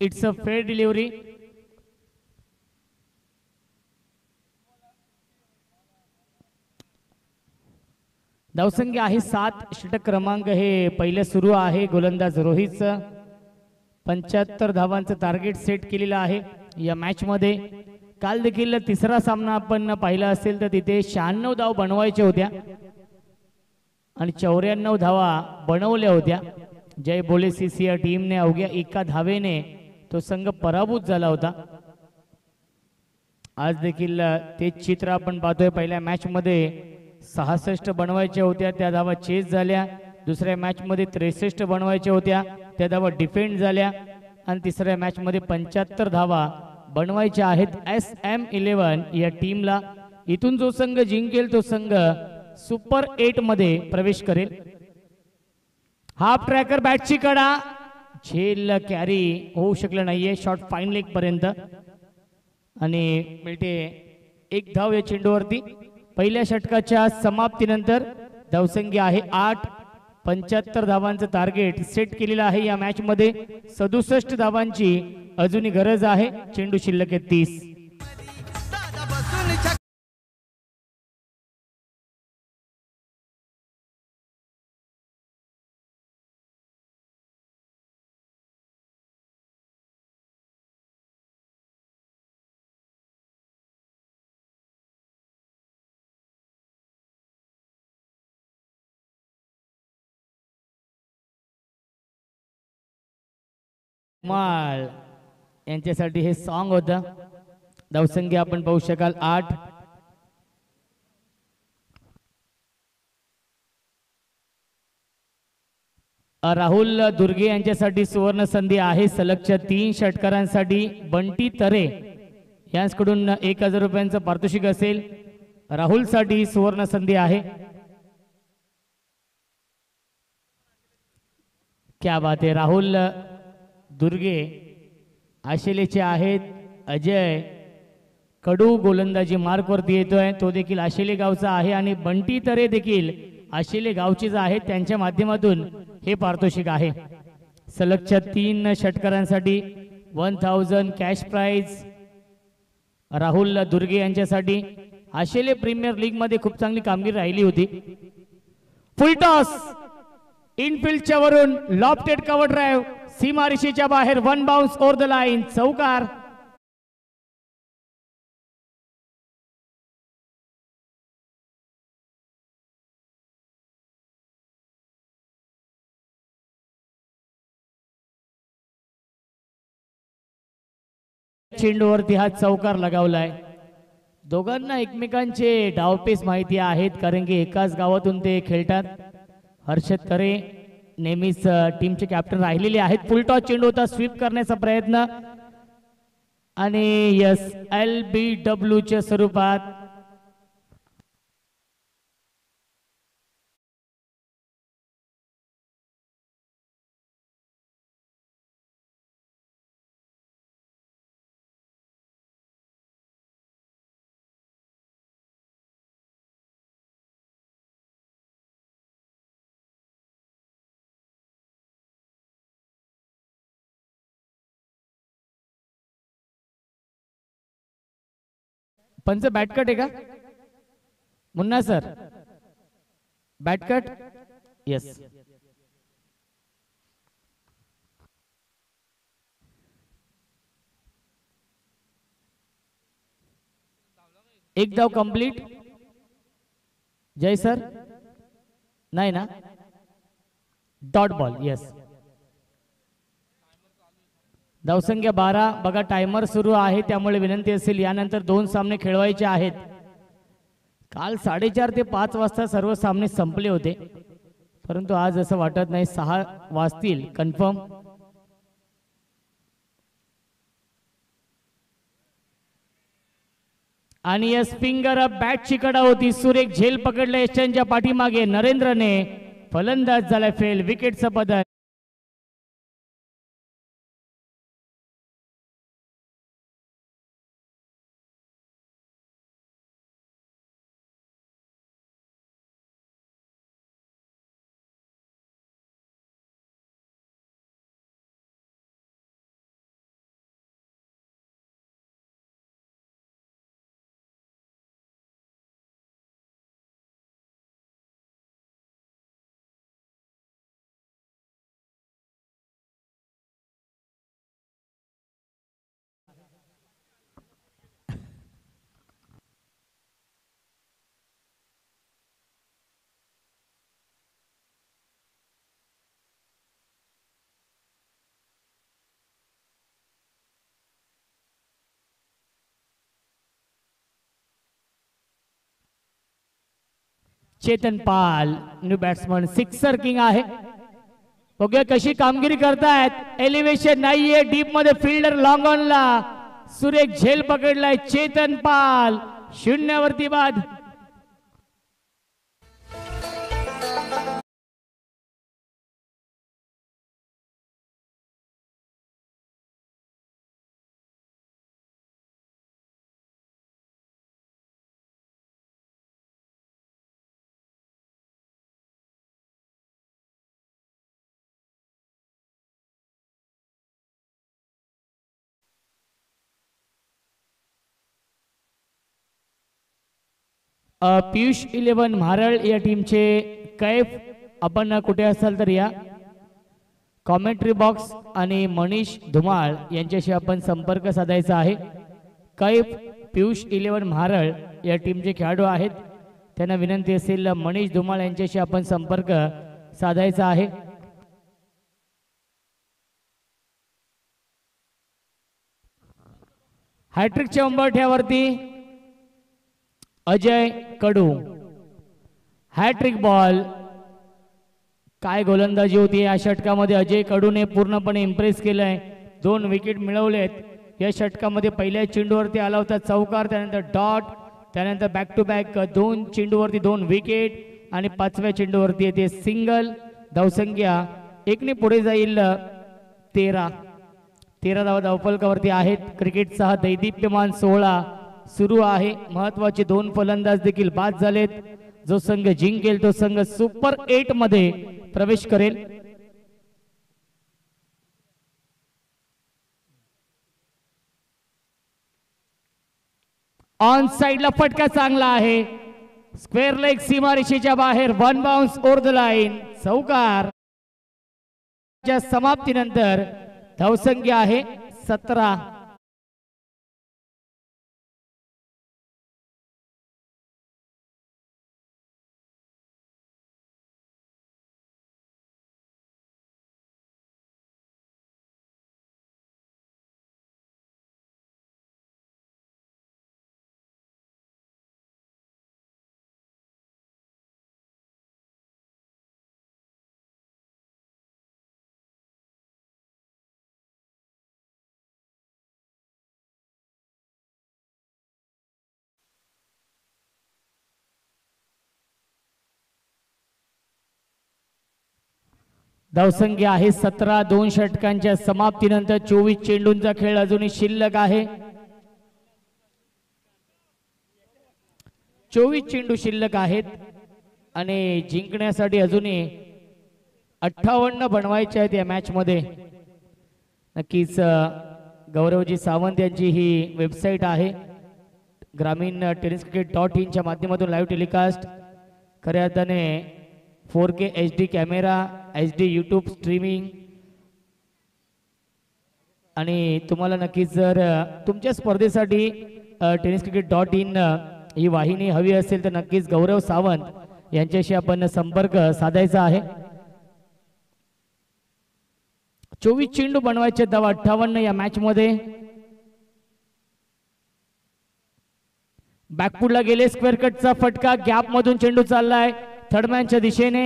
It's a fair delivery. धावसंख्या आहे 7. षटक क्रमांक हे पहिले सुरू आहे. गोलंदाज रोहितचं 75 धावांचं टार्गेट सेट केलेलं आहे या मॅच मध्ये. काल देखील तिसरा सामना आपण पाहिला असेल तर तिथे 96 धाव बनवायच्या होत्या आणि 94 धावा बनवल्या होत्या. जय बोले सीसी या टीमने अवघ्या 1 धावेने तो संघ पराभूत झाला होता. आज देखील तेच चित्र आपण पाहतोय. पहिल्या मॅच मध्ये 66 बनवायच्या होत्या, त्या धावा चेस झाल्या. दुसऱ्या मॅच मध्ये 63 बनवायच्या होत्या, त्या धावा डिफेंड झाल्या. आणि तिसऱ्या मॅच मध्ये 75 धावा बनवायच्या आहेत SM11 या टीमला. इथून जो संघ जिंकेल तो संघ सुपर 8 मध्ये प्रवेश करेल. हाफ ट्रॅकर बॅटची कडा, झेल कॅरी होऊ शकलं नाहीये शॉर्ट फाईन लेग पर्यंत आणि मिळते 1 धाव या चेंडूवरती. पहिल्या षटकाच्या समाप्तीनंतर धावसंख्या आहे 8. 75 धावांचं टार्गेट सेट केलेलं आहे या मॅच मध्ये. 67 धावांची अजूनही गरज आहे. चेंडू शिल्लक आहे 30. माळ यांच्यासाठी हे सॉन्ग होतं. धावसंख्या आपण पाहू शकाल 8. राहुल दुर्गे यांच्यासाठी सुवर्ण संधी आहे. सलगच्या 3 षटकारांसाठी बंटी तरे यांच्याकडून 1000 रुपयांचं पारितोषिक असेल. राहुलसाठी सुवर्ण संधी आहे. क्या बात आहे. राहुल दुर्गे आशिलेचे आहेत. अजय कडू गोलंदाजी मार्कवरती येतोय, तो देखील आशिले गावचा आहे आणि बंटी तरे देखील आशिले गावचीच आहे. त्यांच्या माध्यमातून हे पारितोषिक आहे. सलगच्या 3 षटकारांसाठी 1000 कॅश प्राइज राहुल दुर्गे यांच्यासाठी. आशिले प्रीमियर लीग मध्ये खूप चांगली कामगिरी राहिली होती. फुल टॉस इनफिल्डच्या वरून लॉफ्टेड कव्हर ड्राइव्ह सीमारेषेच्या बाहेर 1 बाउन्स ओव्हर द लाईन. चौकार. चेंडूवरती हा चौकार लगावलाय. दोघांना एकमेकांचे डावपेच माहिती आहेत, कारण की एकाच गावातून ते खेळतात. हर्षद तरे नेहमीच टीमचे कॅप्टन राहिलेले आहेत. फुलटॉस चेंडू होता, स्वीप करण्याचा प्रयत्न आणि यस LBW च्या स्वरूपात पंच बॅटकट आहे का मुन्ना सर? बॅटकट यस. एक धाव कंप्लीट. जय सर नाही ना? Dot ball yes. धावसंख्या 12. बघा टायमर सुरू आहे, त्यामुळे विनंती असेल यानंतर 2 सामने खेळवायचे आहेत. काल 4:30 ते 5 वाजता सर्व सामने संपले होते, परंतु आज असं वाटत नाही 6 वाजतील कन्फर्म. आणि यस फिंगर अप बॅटची कडा होती. सुरेख झेल पकडला यशांच्या पाठीमागे. नरेंद्रने फलंदाज झाला फेल. विकेटचं पतन. चेतन पाल न्यू बॅट्समन सिक्सर किंग आहे. बघूया कशी कामगिरी करतायत. एलिव्हेशन नाहीये डीप मध्ये. फिल्डर लॉंग ऑनला सुरेख झेल पकडलाय. चेतन पाल 0 वरती बाद. पियुष 11 म्हारळ या टीमचे कैफ. आपण कुठे असाल तर या कॉमेंट्री बॉक्स आणि मनीष धुमाळ यांच्याशी आपण संपर्क साधायचा आहे. कैफ पियुष 11 म्हारळ या टीमचे खेळाडू आहेत. त्यांना विनंती असेल मनीष धुमाळ यांच्याशी आपण संपर्क साधायचा आहे. हॅट्रिकच्या उंबरठ्यावरती अजय कडू. हॅट्रिक बॉल काय गोलंदाजी होती या षटकामध्ये. अजय कडूने पूर्णपणे इम्प्रेस केलंय. 2 विकेट मिळवलेत या षटकामध्ये. पहिल्या चेंडूवरती आला होता चौकार, त्यानंतर डॉट, त्यानंतर बॅक टू बॅक 2 चेंडूवरती 2 विकेट आणि 5व्या चेंडूवरती येते सिंगल. धावसंख्या 1 पुढे जाईल. 13 धावा धावफलकावरती आहेत. क्रिकेटचा हा दैदिप्यमान 16 सुरू आहे. महत्वाचे 2 फलंदाज देखील बाद झालेत. जो संघ जिंकेल तो संघ सुपर 8 मध्ये प्रवेश करेल. ऑन साइडला फटका चांगला आहे. स्क्वेअर लेग सीमारेषेच्या बाहेर. 1 बाउन्स ओव्हर द लाईन. चौकार. समाप्तीनंतर धावसंख्या आहे 17. धावसंख्या आहे 17. 2 षटकांच्या समाप्तीनंतर 24 चेंडूंचा खेळ अजूनही शिल्लक आहे. 24 चेंडू शिल्लक आहेत आणि जिंकण्यासाठी अजूनही 58 बनवायचे आहेत या मॅच मध्ये. नक्कीच गौरवजी सावंत यांची ही वेबसाईट आहे ग्रामीण टेनिस क्रिकेट.in च्या माध्यमातून लाईव्ह टेलिकास्ट. खऱ्या अर्थाने 4K HD camera, HD YouTube streaming आणि तुम्हाला नक्कीच जर तुमच्या स्पर्धेसाठी टेनिस क्रिकेट.in ही वाहिनी हवी असेल तर नक्कीच गौरव सावंत यांच्याशी आपण संपर्क साधायचा आहे. 24 चेंडू बनवायचे. धावा 58 या मॅच मध्ये. बॅकफुटला गेले. स्क्वेअर कटचा फटका. गॅप मधून चेंडू चाललाय थर्डमॅनच्या दिशेने.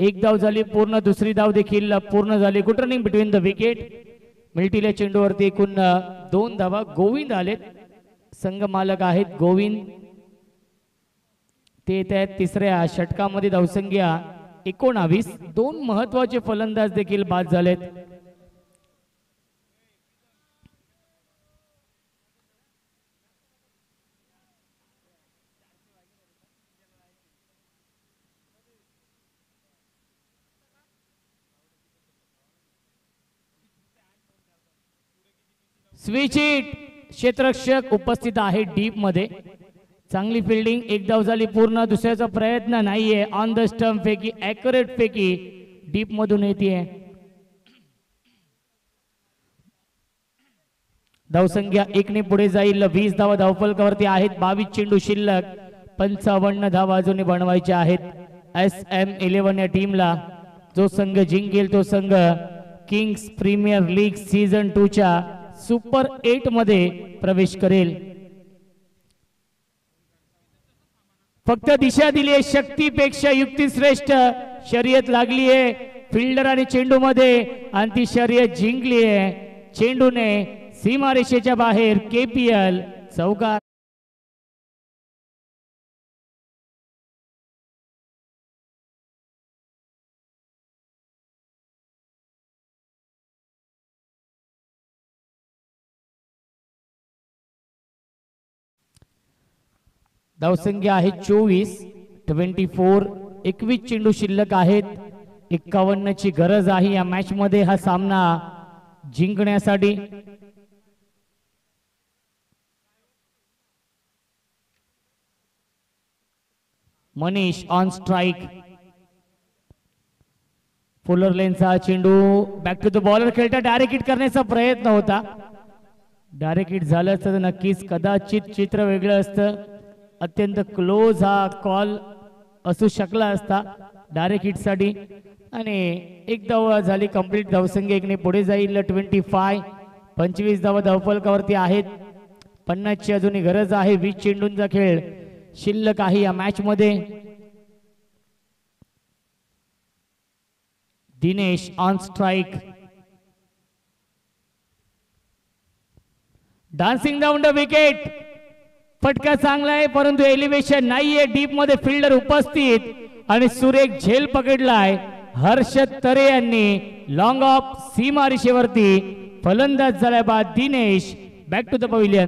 1 धाव झाली पूर्ण. दुसरी धाव देखील पूर्ण झाली. Good running between the wicket. मिल्टील्या चेंडूवरती एकूण 2 धावा. गोविंद आलेत. संघ मालक आहेत गोविंद. ते येत आहेत 3ऱ्या षटकामध्ये. धावसंख्या 19. 2 महत्वाचे फलंदाज देखील बाद झालेत. Switch hit. क्षेत्ररक्षक उपस्थित आहे डीप मध्ये. चांगली फिल्डिंग. 1 धाव झाली पूर्ण. दुसऱ्याचा प्रयत्न नाहीये. ऑन द स्टंप फेकी. ॲक्युरेट फेकी डीप मधून येते. धावसंख्या 1 पुढे जाईल. 20 धावा धावफलकावरती आहेत. 22 चेंडू शिल्लक. 55 धावा अजूनही बनवायच्या आहेत SM11 या टीमला. जो संघ जिंकेल तो संघ किंग्स प्रीमियर लीग सीझन 2 च्या सुपर 8 मध्ये प्रवेश करेल. फक्त दिशा दिली आहे. शक्तीपेक्षा युक्ती श्रेष्ठ शर्यत लागली आहे फिल्डर आणि चेंडू मध्ये आणि ती शर्यत जिंकली आहे. चेंडूने सीमारेषेच्या बाहेर. KPL चौकार. धावसंख्या आहे 24. 21 चेंडू शिल्लक आहेत. 51 ची गरज आहे या मॅच मध्ये हा सामना जिंकण्यासाठी. Manish on strike. फुलर लेनचा चेंडू. बॅक टू द बॉलर खेळता. डायरेक्ट हिट करण्याचा प्रयत्न होता. डायरेक्ट हिट झालं तर नक्कीच कदाचित चित्र वेगळं असतं. अत्यंत क्लोज हा कॉल असू शकला असता डायरेक्ट हिट साठी. आणि 1 धाव झाली कंप्लीट. धावसंख्या 1 पुढे जाईल. 25. 25 धावा धावफलकावरती आहेत. 50 ची अजूनही गरज आहे. 20 चेंडूंचा खेळ शिल्लक आहे या मॅच मध्ये. Dinesh on strike. Dancing down the wicket. फटका चांगला आहे परंतु एलिव्हेशन नाहीये. डीप मध्ये फिल्डर उपस्थित आणि सुरेख झेल पकडलाय हर्षद तरे यांनी. लॉंग ऑफ सीमा रेषेवरती फलंदाज झालाय बाद Dinesh. Back to the pavilion.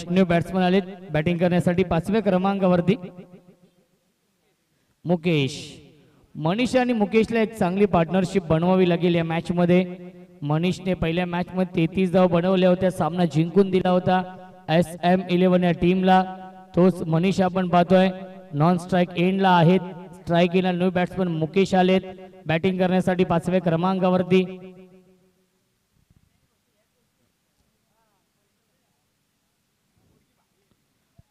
New batsman आले बॅटिंग करण्यासाठी 5व्या क्रमांकावरती मुकेश. मनीष आणि मुकेशला एक चांगली पार्टनरशिप बनवावी लागेल या मॅच मध्ये. मनीषने पहिल्या मॅच मध्ये 33 धावा बनवल्या होत्या. सामना जिंकून दिला होता SM11 या टीमला. तोच मनीष आपण पाहतोय. नॉन स्ट्राइक एंडला आहेत. स्ट्राइक एंडला न्यू बॅट्समन मुकेश आलेत बॅटिंग करण्यासाठी 5व्या क्रमांकावरती.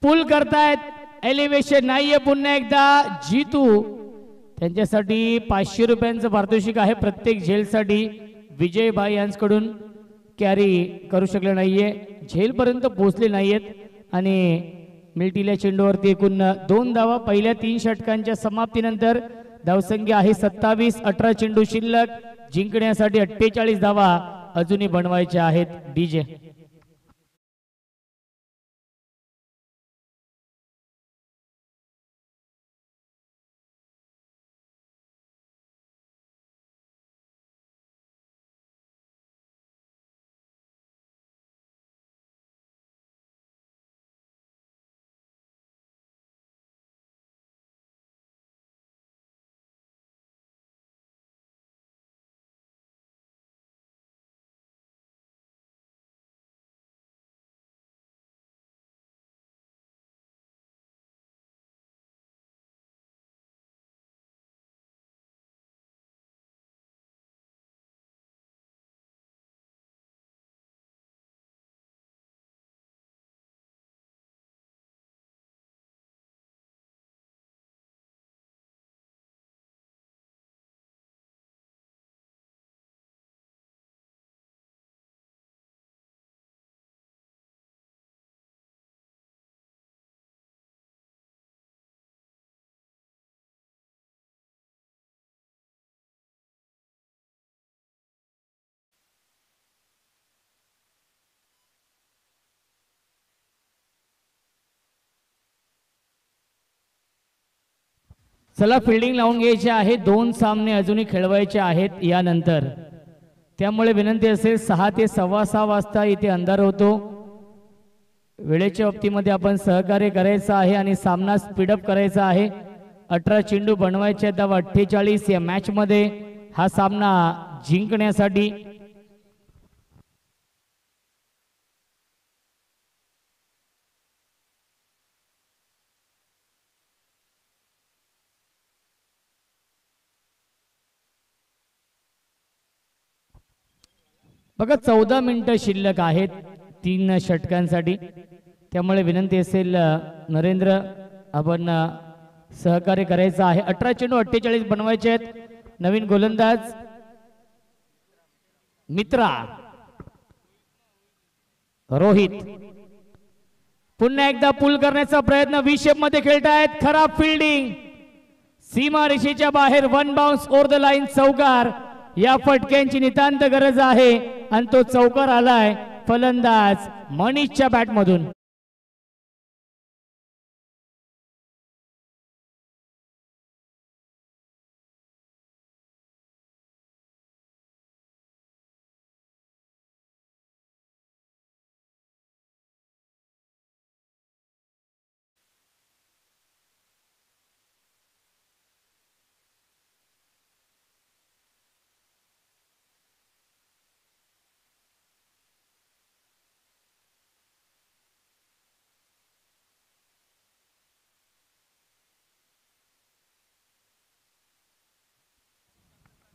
पुल करतायत एलिव्हेशन नाहीये. पुन्हा एकदा जीतू त्यांच्यासाठी 500 रुपयांचं पारितोषिक आहे प्रत्येक झेलसाठी. विजय भाई यांच्याकडून कॅरी करू शकले नाहीये. झेल पर्यंत पोहोचले नाहीयेत आणि मिल्टील्या चेंडूवरती एकूण 2 धावा. पहिल्या 3 षटकांच्या समाप्तीनंतर धावसंख्या आहे 27. 18 चेंडू शिल्लक. जिंकण्यासाठी 48 धावा अजूनही बनवायच्या आहेत. डीजे चला फिल्डिंग लावून घ्यायचे आहे. 2 सामने अजूनही खेळवायचे आहेत यानंतर. त्यामुळे विनंती असेल 6 ते 6:15 वाजता इथे अंधार होतो. वेळेच्या बाबतीमध्ये आपण सहकार्य करायचं आहे आणि सामना स्पीडअप करायचा आहे. 18 चेंडू बनवायचे धावा 48 या मॅच मध्ये. हा सामना जिंकण्यासाठी बघा 14 मिनिटं शिल्लक आहेत 3 षटकांसाठी. त्यामुळे विनंती असेल नरेंद्र आपण सहकार्य करायचं आहे. 18 चेंडू 48 बनवायचे आहेत. नवीन गोलंदाज मित्रा रोहित पुन्हा एकदा पुल करण्याचा प्रयत्न. विशेप मध्ये खेळतायत. खराब फिल्डिंग. सीमा रेषेच्या बाहेर 1 बाउन्स ओव्हर द लाईन. चौकार. या फटक्यांची नितांत गरज आहे आणि तो चौकार आलाय फलंदाज मनीषच्या बॅट मधून.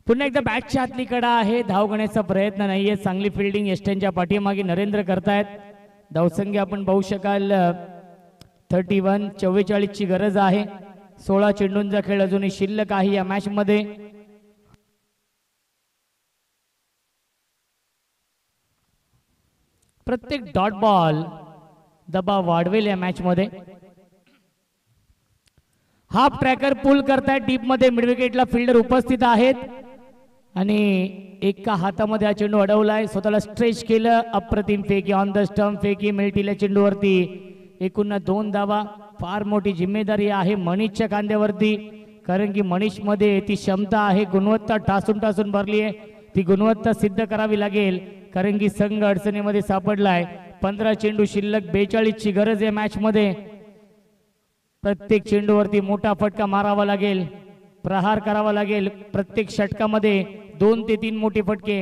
पुन्हा एकदा बॅटच्या आतली कडा आहे, धाव घेण्याचा प्रयत्न नाहीये. चांगली फिल्डिंग एस्टेनच्या पाठीमागे नरेंद्र करतायत. धावसंख्या आपण पाहू शकाल 31 44 ची गरज आहे. 16 चेंडूंचा खेळ अजूनही शिल्लक आहे या मॅच मध्ये. प्रत्येक डॉट बॉल दबाव वाढवेल या मॅच मध्ये. हाफ ट्रॅकर पुल करतायत डीप मध्ये. मिड विकेटला फिल्डर उपस्थित आहेत आणि एका हातामध्ये हा चेंडू अडवलाय. स्वतःला स्ट्रेच केलं. अप्रतिम फेकी ऑन द स्टंप फेकी मिळतील चेंडूवरती. एकूण 2 धावा. फार मोठी जिम्मेदारी आहे मनीषच्या खांद्यावरती, कारण की मनीष मध्ये ती क्षमता आहे, गुणवत्ता टासून टासून भरली आहे. ती गुणवत्ता सिद्ध करावी लागेल, कारण की संघ अडचणीमध्ये सापडलाय. 15 चेंडू शिल्लक. 42 ची गरज आहे मॅच मध्ये. प्रत्येक चेंडूवरती मोठा फटका मारावा लागेल, प्रहार करावा लागेल. प्रत्येक षटकामध्ये 2 ते 3 मोठे फटके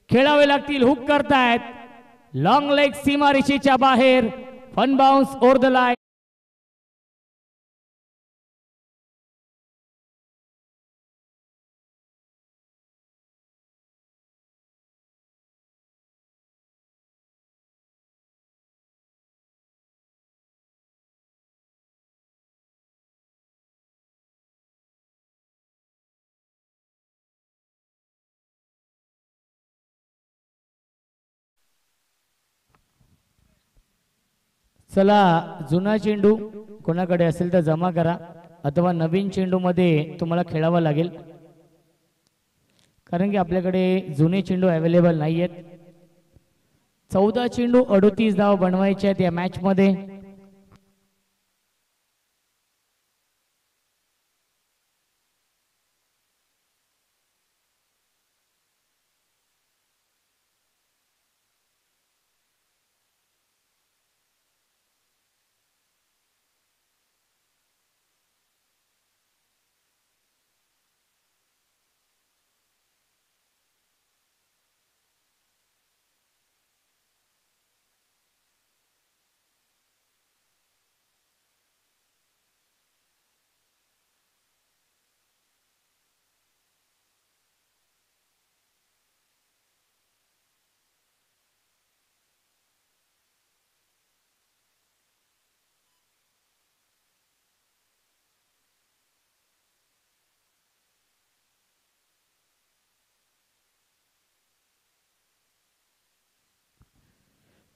खेळावे लागतील. हुक करतायत. लॉंग लेग सीमारेषेच्या बाहेर. Fun bounce over the line. चला, जुना चेंडू कोणाकडे असेल तर जमा करा, अथवा नवीन चेंडू मध्ये तुम्हाला खेळावं लागेल, कारण की आपल्याकडे जुने चेंडू अवेलेबल नाही आहेत. 14 चेंडू 38 धाव बनवायचे आहेत या मॅच मध्ये.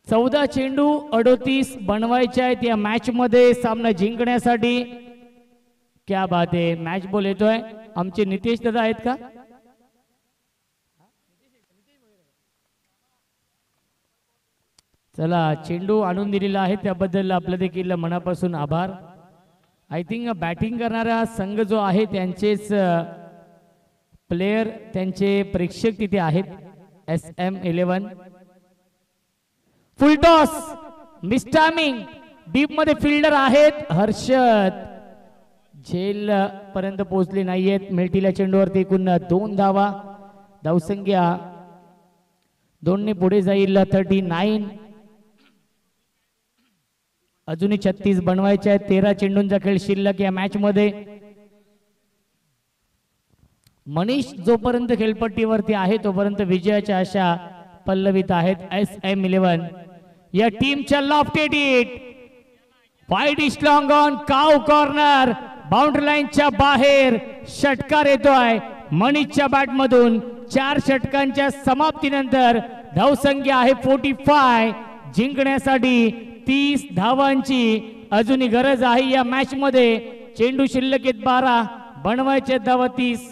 चौदा चेंडू 38 बनवायचे आहेत या मॅच मध्ये सामना जिंकण्यासाठी. क्या बात आहे. मॅच बॉल येतोय. आमचे नितेश दादा आहेत का? चला, चेंडू आणून दिलेला आहे त्याबद्दल आपलं देखील मनापासून आभार. आय थिंक बॅटिंग करणारा संघ जो आहे त्यांचेच प्लेयर, त्यांचे प्रेक्षक तिथे आहेत. SM11 full toss mistiming. Deep मध्ये फिल्डर आहेत. हर्षद झेल पर्यंत पोहोचले नाहीयेत. मिळतील्या चेंडूवरती एकूण 2 धावा. धावसंख्या 2 ने पुढे जाईल 39. अजूनही 36 बनवायचे आहेत. 13 चेंडूंचा खेळ शिल्लक या मॅच मध्ये. मनीष जोपर्यंत खेळपट्टीवरती आहे तोपर्यंत विजयाच्या आशा पल्लवित आहेत. SM11 या टीमच्या lofted hit. Wide is long on काव कॉर्नर. बाउंड्री लाईनच्या बाहेर षटकार येतोय मनीषच्या बॅट मधून. 4 षटकांच्या समाप्तीनंतर धावसंख्या आहे 45. जिंकण्यासाठी 30 धावांची अजूनही गरज आहे या मॅच मध्ये. चेंडू शिल्लक आहेत 12. बनवायचे धावा 30.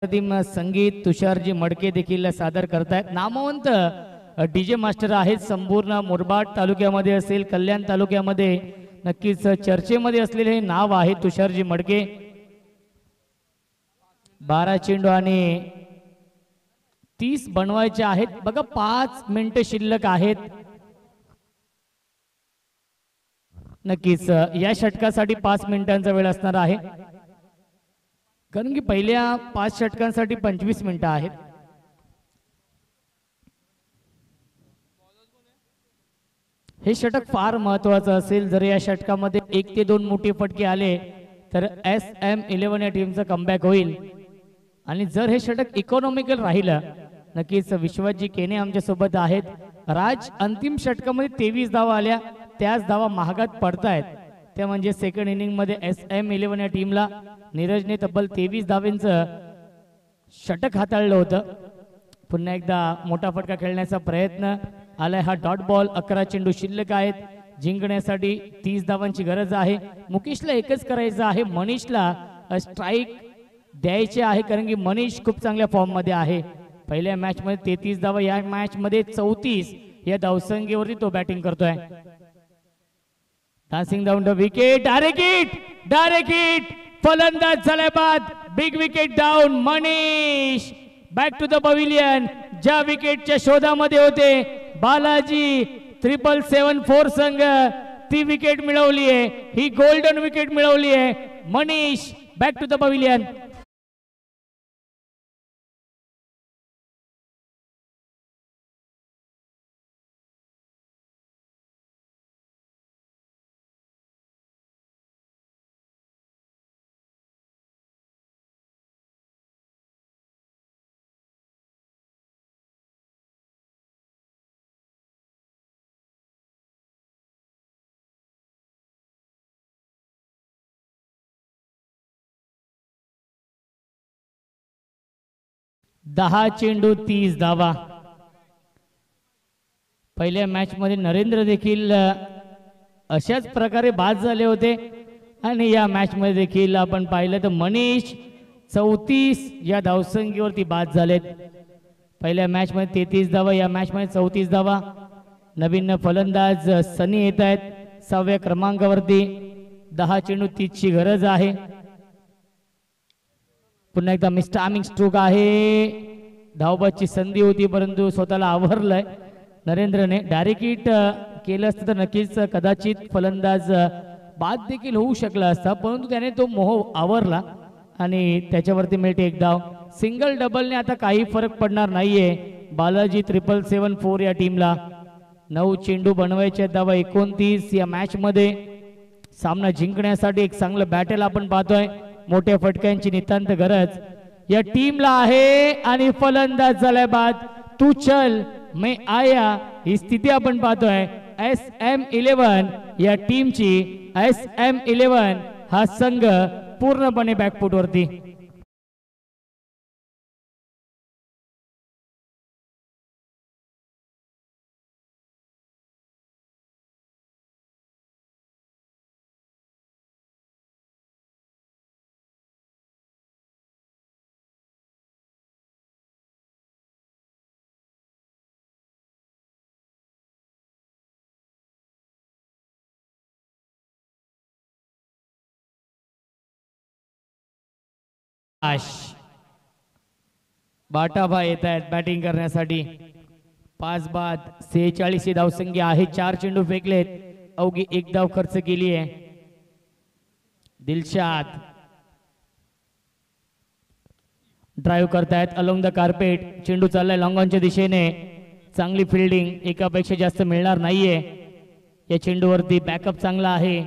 संगीत तुषारजी मडके देखील सादर करतायत. नामवंत डीजे मास्टर आहेत. संपूर्ण मुरबाड तालुक्यामध्ये असेल, कल्याण तालुक्यामध्ये नक्कीच चर्चेमध्ये असलेले हे नाव आहे तुषारजी मडके. 12 चेंडू आणि 30 बनवायचे आहेत. बघा 5 मिनिटं शिल्लक आहेत. नक्कीच या षटकासाठी 5 मिनिटांचा वेळ असणार आहे, कारण की पहिल्या 5 षटकांसाठी 25 मिनिटं आहेत. हे षटक फार महत्वाचं असेल. जर या षटकामध्ये 1 ते 2 मोठे फटके आले तर SM11 या टीमचा कमबॅक होईल. आणि जर हे षटक इकॉनॉमिकल राहिलं, नक्कीच विश्वजी केने आमच्या सोबत आहेत. राज, अंतिम षटकामध्ये 23 धावा आल्या, त्याच धावा महागात पडतायत. त्या म्हणजे सेकंड इनिंग मध्ये SM11 या टीमला नीरजने तब्बल 23 धावांचं षटक हाताळलं होतं. पुन्हा एकदा मोठा फटका खेळण्याचा प्रयत्न आलाय. हा डॉट बॉल. 11 चेंडू शिल्लक आहेत. जिंकण्यासाठी 30 धावांची गरज आहे. मुकेशला एकच करायचं आहे, मनीषला स्ट्राईक द्यायचे आहे, कारण की मनीष खूप चांगल्या फॉर्म मध्ये आहे. पहिल्या मॅच मध्ये 33 धावा, या मॅच मध्ये 34 या धावसंख्येवरती तो बॅटिंग करतोय. Dancing down the wicket. Direct hit. फलंदाज झाल्या बाद. Big wicket down. Manish back to the pavilion. ज्या विकेटच्या शोधामध्ये होते बालाजी, 774 संघ ती विकेट मिळवली आहे. ही गोल्डन विकेट मिळवली आहे. Manish back to the pavilion. दहा चेंडू 30 धावा. पहिल्या मॅच मध्ये नरेंद्र देखील अशाच प्रकारे बाद झाले होते आणि या मॅच मध्ये देखील आपण पाहिलं तर मनीष 34 या धावसंख्येवरती बाद झालेत. पहिल्या मॅच मध्ये 33 धावा, या मॅच मध्ये 34 धावा. नवीन फलंदाज सनी येत आहेत 6व्या क्रमांकावरती. 10 चेंडू 30 ची गरज आहे. पुन्हा एकदा मिस्टर आमिंग स्ट्रोक आहे. धावबाची संधी होती परंतु स्वतःला आवरलंय नरेंद्रने. डायरेक्ट हिट केलं असतं तर नक्कीच कदाचित फलंदाज बाद देखील होऊ शकला असता, परंतु त्याने तो मोह आवरला आणि त्याच्यावरती मिळते एक धाव. सिंगल डबलने आता काही फरक पडणार नाहीये बालाजी 774 या टीमला. 9 चेंडू बनवायचे धावा 29 या मॅच मध्ये. सामना जिंकण्यासाठी एक चांगलं बॅटल आपण पाहतोय. मोठ्या फटक्यांची नितांत गरज या टीमला आहे आणि फलंदाज झालाय बाद. तू चल मैं आया ही स्थिती आपण पाहतोय SM11 या टीमची. SM11 हा संघ पूर्णपणे बॅकफूट वरती. बाटाभा येत आहेत बॅटिंग करण्यासाठी. 5 बाद 46 धावसंख्या आहे. 4 चेंडू फेकलेत, अवघी 1 धाव खर्च केली आहे. दिलशाद ड्राईव्ह करतायत अलोंग द कार्पेट. चेंडू चाललाय लॉंग ऑनच्या दिशेने. चांगली फिल्डिंग, एकापेक्षा जास्त मिळणार नाहीये. या चेंडूवरती बॅकअप चांगला आहे.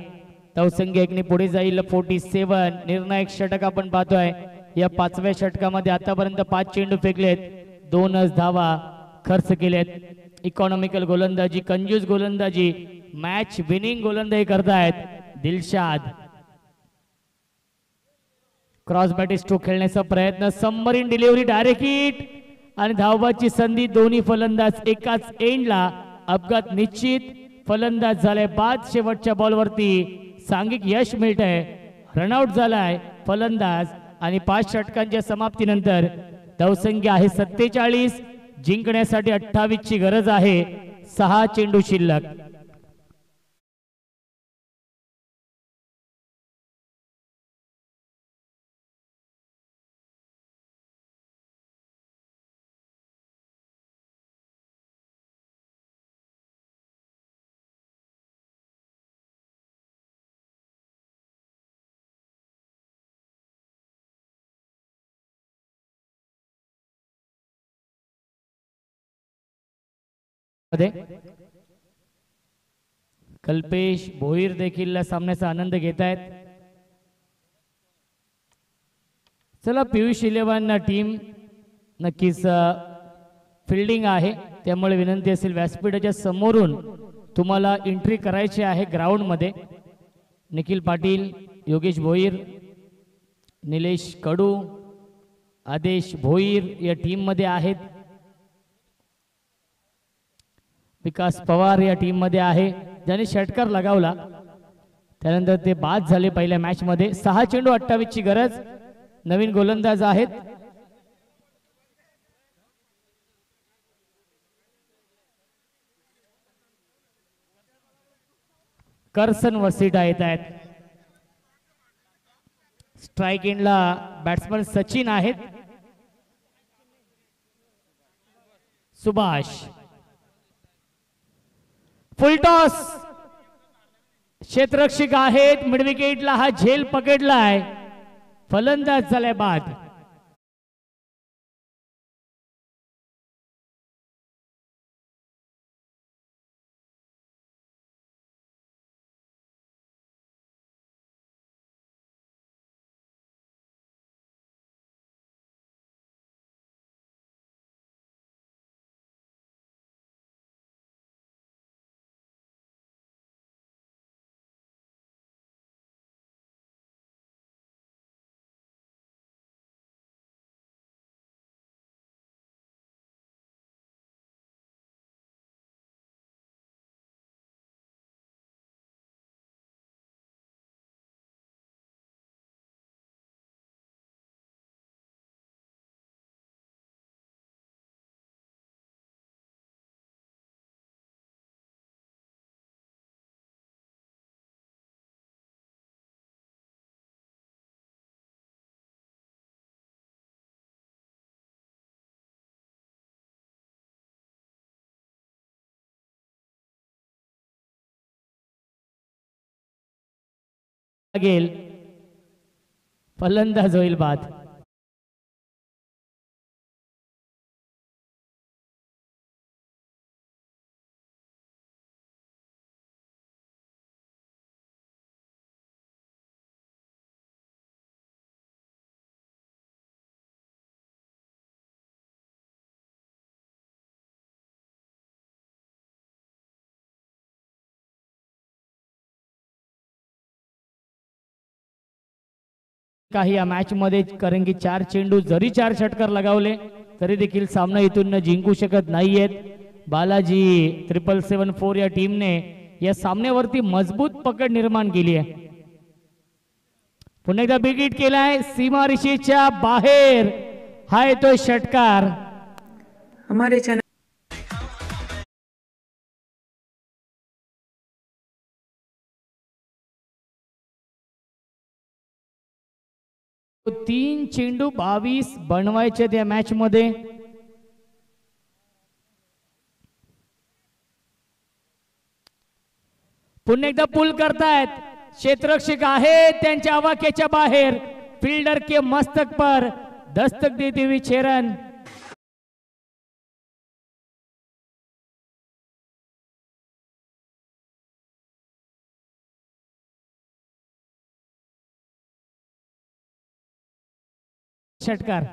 धावसंख्या 1 ने पुढे जाईल. 47. निर्णायक षटक आपण पाहतोय. या 5व्या षटकामध्ये आतापर्यंत 5 चेंडू फेकलेत, 2च धावा खर्च केलेत. इकॉनॉमिकल गोलंदाजी, कंजूस गोलंदाजी, मॅच विनिंग गोलंदाजी करतायत दिलशाद. क्रॉस बॅट स्ट्रोक खेळण्याचा प्रयत्न. Submarine delivery. डायरेक्ट हिट आणि धावबाची संधी. दोन्ही फलंदाज एकाच एंडला. अपघात निश्चित. फलंदाज झालाय बाद. शेवटच्या बॉलवरती सांघिक यश मिळतंय. रनआउट झालाय फलंदाज आणि 5 षटकांच्या समाप्तीनंतर धावसंख्या आहे 47. जिंकण्यासाठी 28 ची गरज आहे. 6 चेंडू शिल्लक. मध्ये कल्पेश भोईर देखील सामन्याचा आनंद घेत आहेत. चला पियुष 11 टीम नक्कीच फिल्डिंग आहे, त्यामुळे विनंती असेल व्यासपीठाच्या समोरून तुम्हाला एंट्री करायची आहे ग्राउंड मध्ये. निखिल पाटील, योगेश भोईर, निलेश कडू, आदेश भोईर या टीम मध्ये आहेत. विकास पवार या टीम मध्ये आहे, ज्याने षटकार लगावला. त्यानंतर ते बाद झाले पहिल्या मॅच मध्ये. 6 चेंडू 28 ची गरज. नवीन गोलंदाज आहेत. करसन वसीटा येत आहेत. स्ट्राइक एंडला बॅट्समन सचिन आहेत. सुभाष फुलटॉस. क्षेत्ररक्षक आहेत. मिडविकेटला हा झेल पकडलाय. फलंदाज झालाय बाद. लागेल. फलंदाज होईल बाद. काही या मॅच मध्ये कारण की 4 चेंडू जरी 4 षटकार लगावले तरी देखील सामना इथून जिंकू शकत नाहीयेत. बालाजी 7774 या टीमने या सामन्यावरती मजबूत पकड निर्माण केली आहे. पुन्हा एकदा बिग हिट केलाय. सीमा रेषेच्या बाहेर हा येतोय षटकार. हमारे चॅनल 3 चेंडू 22 बनवायचे त्या मॅच मध्ये. पुन्हा एकदा पुल करतायत. क्षेत्ररक्षक आहे त्यांच्या आवाक्याच्या बाहेर. फील्डर के मस्तक पर दस्तक देते हुए चेरन. षटकार.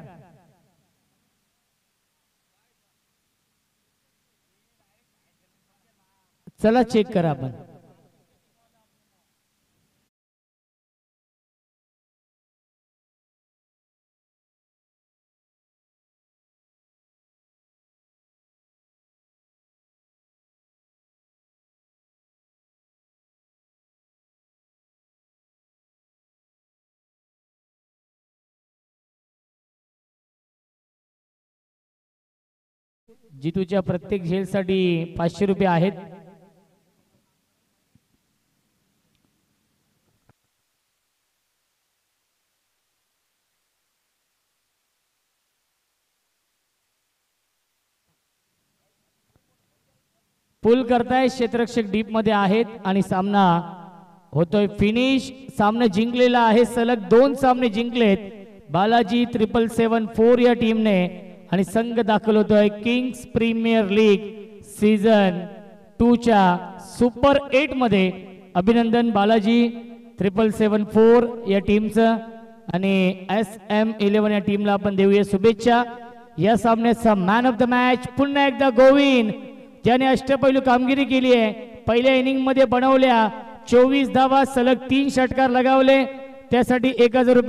चला चेक करा आपण. जितूच्या प्रत्येक झेलसाठी 500 रुपये आहेत. पुल करताय, क्षेत्ररक्षक डीप मध्ये आहेत आणि सामना होतोय फिनिश. सामना जिंकलेला आहे, सलग 2 सामने जिंकलेत बालाजी 777-4 या टीमने आणि संघ दाखल होतोय किंग्स प्रीमियर लीग सीझन 2 च्या सुपर 8 मध्ये. अभिनंदन बालाजी 777-4 या टीमचं आणि SM11 या टीमला आपण देऊया शुभेच्छा. या सामन्याचा मॅन ऑफ द मॅच पुन्हा एकदा गोविंद, ज्याने अष्टपैलू कामगिरी केली आहे. पहिल्या इनिंग मध्ये बनवल्या 24 धावा, सलग 3 षटकार लगावले, त्यासाठी 1000 रुपये